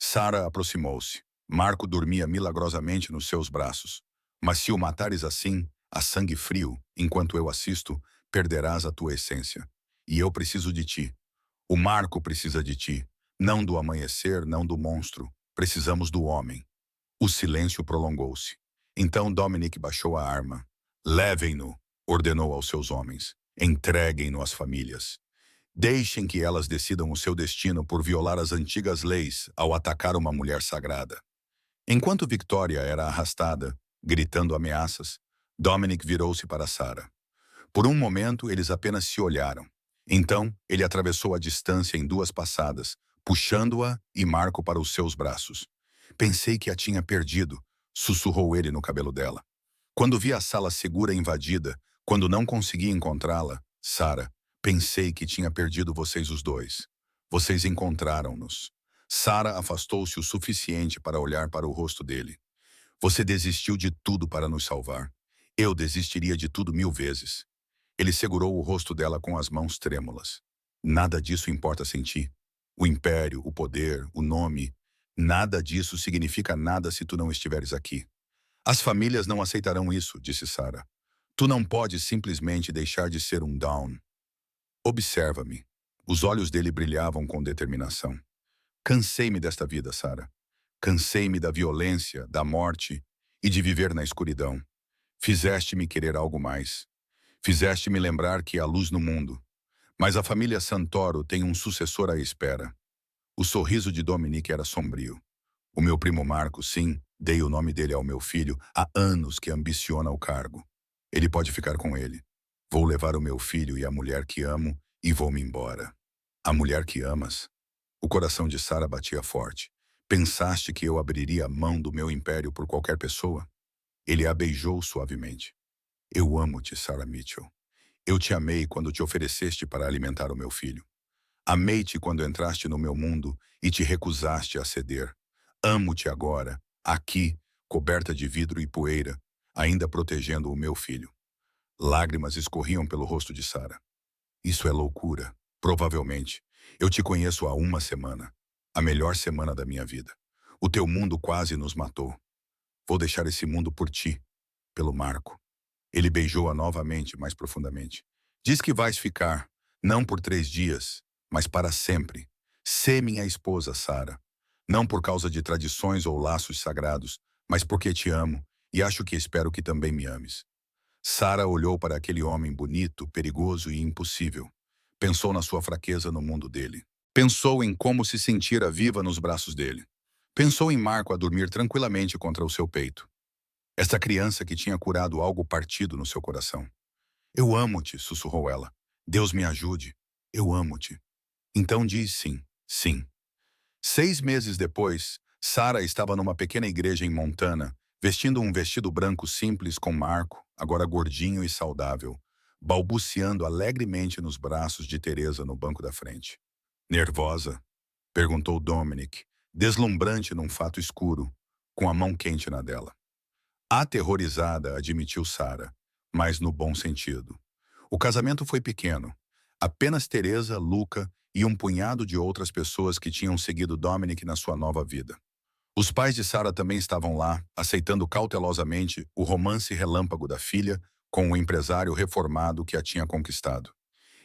Sarah aproximou-se. Marco dormia milagrosamente nos seus braços. Mas se o matares assim, a sangue frio, enquanto eu assisto, perderás a tua essência. E eu preciso de ti. O Marco precisa de ti. Não do amanhecer, não do monstro. Precisamos do homem. O silêncio prolongou-se. Então Dominic baixou a arma. Levem-no, ordenou aos seus homens. Entreguem-no às famílias. Deixem que elas decidam o seu destino por violar as antigas leis ao atacar uma mulher sagrada. Enquanto Victoria era arrastada, gritando ameaças, Dominic virou-se para Sarah. Por um momento, eles apenas se olharam. Então, ele atravessou a distância em duas passadas, puxando-a e Marco para os seus braços. Pensei que a tinha perdido, sussurrou ele no cabelo dela. Quando vi a sala segura invadida, quando não consegui encontrá-la, Sarah, pensei que tinha perdido vocês os dois. Vocês encontraram-nos. Sarah afastou-se o suficiente para olhar para o rosto dele. Você desistiu de tudo para nos salvar. Eu desistiria de tudo 1000 vezes. Ele segurou o rosto dela com as mãos trêmulas. Nada disso importa sem ti. O império, o poder, o nome, nada disso significa nada se tu não estiveres aqui. As famílias não aceitarão isso, disse Sarah. Tu não podes simplesmente deixar de ser um Dawn. Observa-me. Os olhos dele brilhavam com determinação. Cansei-me desta vida, Sarah. Cansei-me da violência, da morte e de viver na escuridão. Fizeste-me querer algo mais. Fizeste-me lembrar que há luz no mundo. Mas a família Santoro tem um sucessor à espera. O sorriso de Dominic era sombrio. O meu primo Marco, sim, dei o nome dele ao meu filho, há anos que ambiciona o cargo. Ele pode ficar com ele. Vou levar o meu filho e a mulher que amo e vou-me embora. A mulher que amas? O coração de Sarah batia forte. Pensaste que eu abriria a mão do meu império por qualquer pessoa? Ele a beijou suavemente. Eu amo-te, Sarah Mitchell. Eu te amei quando te ofereceste para alimentar o meu filho. Amei-te quando entraste no meu mundo e te recusaste a ceder. Amo-te agora, aqui, coberta de vidro e poeira, ainda protegendo o meu filho. Lágrimas escorriam pelo rosto de Sarah. Isso é loucura. Provavelmente. Eu te conheço há uma semana. A melhor semana da minha vida. O teu mundo quase nos matou. Vou deixar esse mundo por ti, pelo Marco. Ele beijou-a novamente, mais profundamente. Diz que vais ficar, não por 3 dias, mas para sempre. Sê minha esposa, Sarah. Não por causa de tradições ou laços sagrados, mas porque te amo e acho que espero que também me ames. Sarah olhou para aquele homem bonito, perigoso e impossível. Pensou na sua fraqueza no mundo dele. Pensou em como se sentira viva nos braços dele. Pensou em Marco a dormir tranquilamente contra o seu peito. Esta criança que tinha curado algo partido no seu coração. Eu amo-te, sussurrou ela. Deus me ajude. Eu amo-te. Então diz sim, sim. 6 meses depois, Sarah estava numa pequena igreja em Montana, vestindo um vestido branco simples com Marco, agora gordinho e saudável, balbuciando alegremente nos braços de Teresa no banco da frente. Nervosa? Perguntou Dominic, deslumbrante num fato escuro, com a mão quente na dela. Aterrorizada, admitiu Sarah, mas no bom sentido. O casamento foi pequeno. Apenas Teresa, Luca e um punhado de outras pessoas que tinham seguido Dominic na sua nova vida. Os pais de Sarah também estavam lá, aceitando cautelosamente o romance relâmpago da filha com o empresário reformado que a tinha conquistado.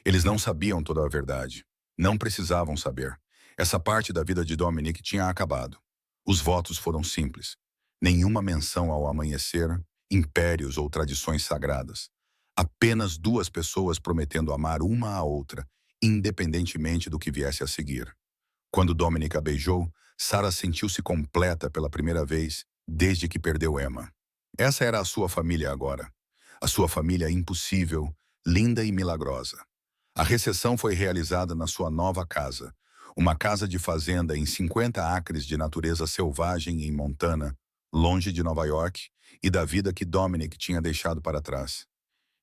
Eles não sabiam toda a verdade. Não precisavam saber. Essa parte da vida de Dominic tinha acabado. Os votos foram simples. Nenhuma menção ao amanhecer, impérios ou tradições sagradas. Apenas 2 pessoas prometendo amar uma à outra, independentemente do que viesse a seguir. Quando Dominic a beijou, Sarah sentiu-se completa pela primeira vez desde que perdeu Emma. Essa era a sua família agora. A sua família impossível, linda e milagrosa. A recepção foi realizada na sua nova casa, uma casa de fazenda em 50 acres de natureza selvagem em Montana, longe de Nova York e da vida que Dominic tinha deixado para trás.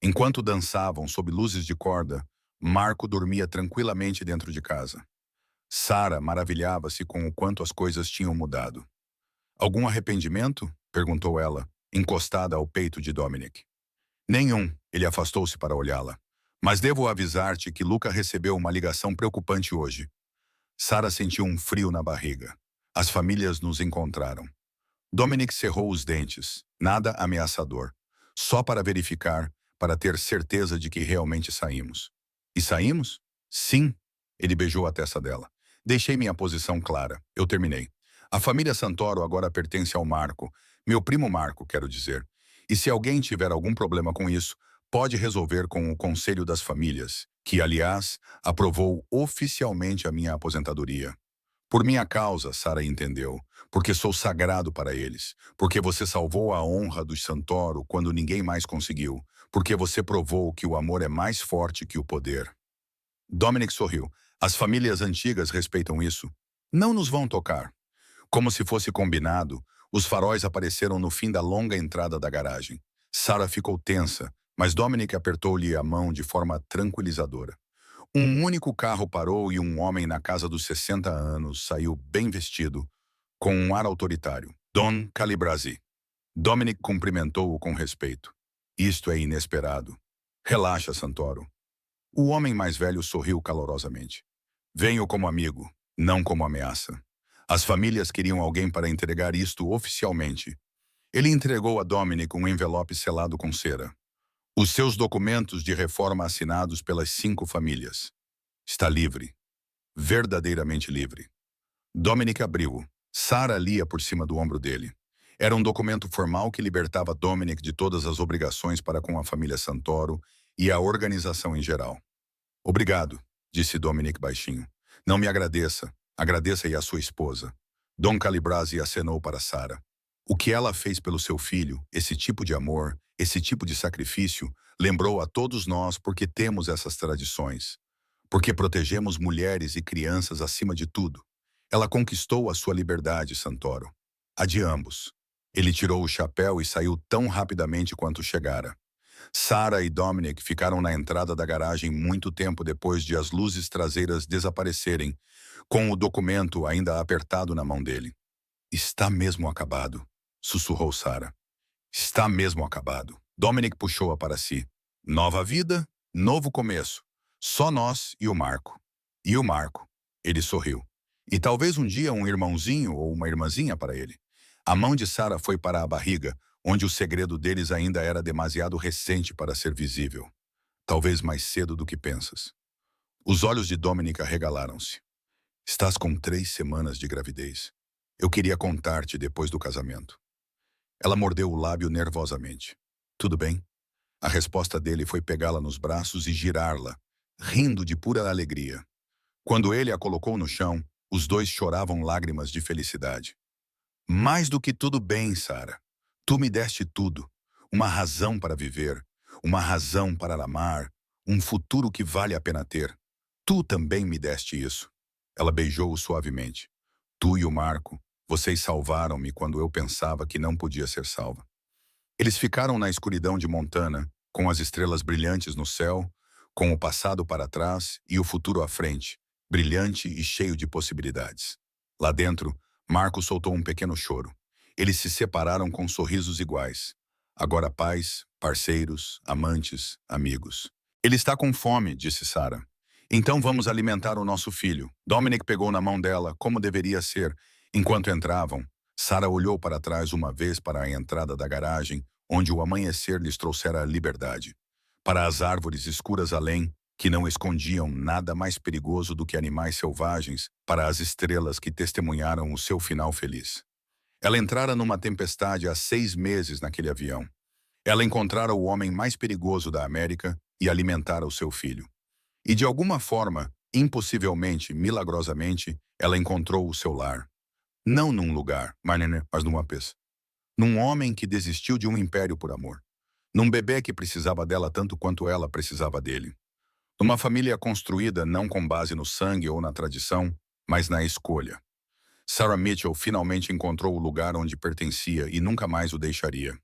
Enquanto dançavam sob luzes de corda, Marco dormia tranquilamente dentro de casa. Sarah maravilhava-se com o quanto as coisas tinham mudado. Algum arrependimento? Perguntou ela, encostada ao peito de Dominic. Nenhum, ele afastou-se para olhá-la. Mas devo avisar-te que Luca recebeu uma ligação preocupante hoje. Sarah sentiu um frio na barriga. As famílias nos encontraram. Dominic cerrou os dentes, nada ameaçador. Só para verificar, para ter certeza de que realmente saímos. E saímos? Sim. Ele beijou a testa dela. Deixei minha posição clara. Eu terminei. A família Santoro agora pertence ao Marco. Meu primo Marco, quero dizer. E se alguém tiver algum problema com isso, pode resolver com o Conselho das Famílias, que, aliás, aprovou oficialmente a minha aposentadoria. Por minha causa, Sarah entendeu, porque sou sagrado para eles, porque você salvou a honra dos Santoro quando ninguém mais conseguiu, porque você provou que o amor é mais forte que o poder. Dominic sorriu. As famílias antigas respeitam isso. Não nos vão tocar. Como se fosse combinado, os faróis apareceram no fim da longa entrada da garagem. Sarah ficou tensa, mas Dominic apertou-lhe a mão de forma tranquilizadora. Um único carro parou e um homem na casa dos 60 anos saiu bem vestido, com um ar autoritário. Don Calibrazi. Dominic cumprimentou-o com respeito. Isto é inesperado. Relaxa, Santoro. O homem mais velho sorriu calorosamente. Venho como amigo, não como ameaça. As famílias queriam alguém para entregar isto oficialmente. Ele entregou a Dominic um envelope selado com cera. Os seus documentos de reforma assinados pelas 5 famílias. Está livre. Verdadeiramente livre. Dominic abriu-o. Sarah lia por cima do ombro dele. Era um documento formal que libertava Dominic de todas as obrigações para com a família Santoro e a organização em geral. Obrigado, disse Dominic baixinho. Não me agradeça. Agradeça aí a sua esposa. Dom Calibrasi acenou para Sarah. O que ela fez pelo seu filho, esse tipo de amor, esse tipo de sacrifício, lembrou a todos nós porque temos essas tradições. Porque protegemos mulheres e crianças acima de tudo. Ela conquistou a sua liberdade, Santoro. A de ambos. Ele tirou o chapéu e saiu tão rapidamente quanto chegara. Sarah e Dominic ficaram na entrada da garagem muito tempo depois de as luzes traseiras desaparecerem, com o documento ainda apertado na mão dele. Está mesmo acabado, sussurrou Sarah. Está mesmo acabado. Dominic puxou-a para si. Nova vida, novo começo. Só nós e o Marco. E o Marco. Ele sorriu. E talvez um dia um irmãozinho ou uma irmãzinha para ele. A mão de Sarah foi para a barriga, onde o segredo deles ainda era demasiado recente para ser visível. Talvez mais cedo do que pensas. Os olhos de Dominic arregalaram-se. Estás com 3 semanas de gravidez. Eu queria contar-te depois do casamento. Ela mordeu o lábio nervosamente. Tudo bem? A resposta dele foi pegá-la nos braços e girá-la, rindo de pura alegria. Quando ele a colocou no chão, os dois choravam lágrimas de felicidade. Mais do que tudo bem, Sarah. Tu me deste tudo. Uma razão para viver, uma razão para amar, um futuro que vale a pena ter. Tu também me deste isso. Ela beijou-o suavemente. Tu e o Marco, vocês salvaram-me quando eu pensava que não podia ser salva. Eles ficaram na escuridão de Montana, com as estrelas brilhantes no céu, com o passado para trás e o futuro à frente, brilhante e cheio de possibilidades. Lá dentro, Marco soltou um pequeno choro. Eles se separaram com sorrisos iguais. Agora pais, parceiros, amantes, amigos. Ele está com fome, disse Sarah. Então vamos alimentar o nosso filho. Dominic pegou na mão dela, como deveria ser. Enquanto entravam, Sarah olhou para trás uma vez para a entrada da garagem, onde o amanhecer lhes trouxera a liberdade. Para as árvores escuras além, que não escondiam nada mais perigoso do que animais selvagens, para as estrelas que testemunharam o seu final feliz. Ela entrara numa tempestade há 6 meses naquele avião. Ela encontrara o homem mais perigoso da América e alimentara o seu filho. E de alguma forma, impossivelmente, milagrosamente, ela encontrou o seu lar. Não num lugar, mas numa pessoa. Num homem que desistiu de um império por amor. Num bebê que precisava dela tanto quanto ela precisava dele. Numa família construída não com base no sangue ou na tradição, mas na escolha. Sarah Mitchell finalmente encontrou o lugar onde pertencia e nunca mais o deixaria.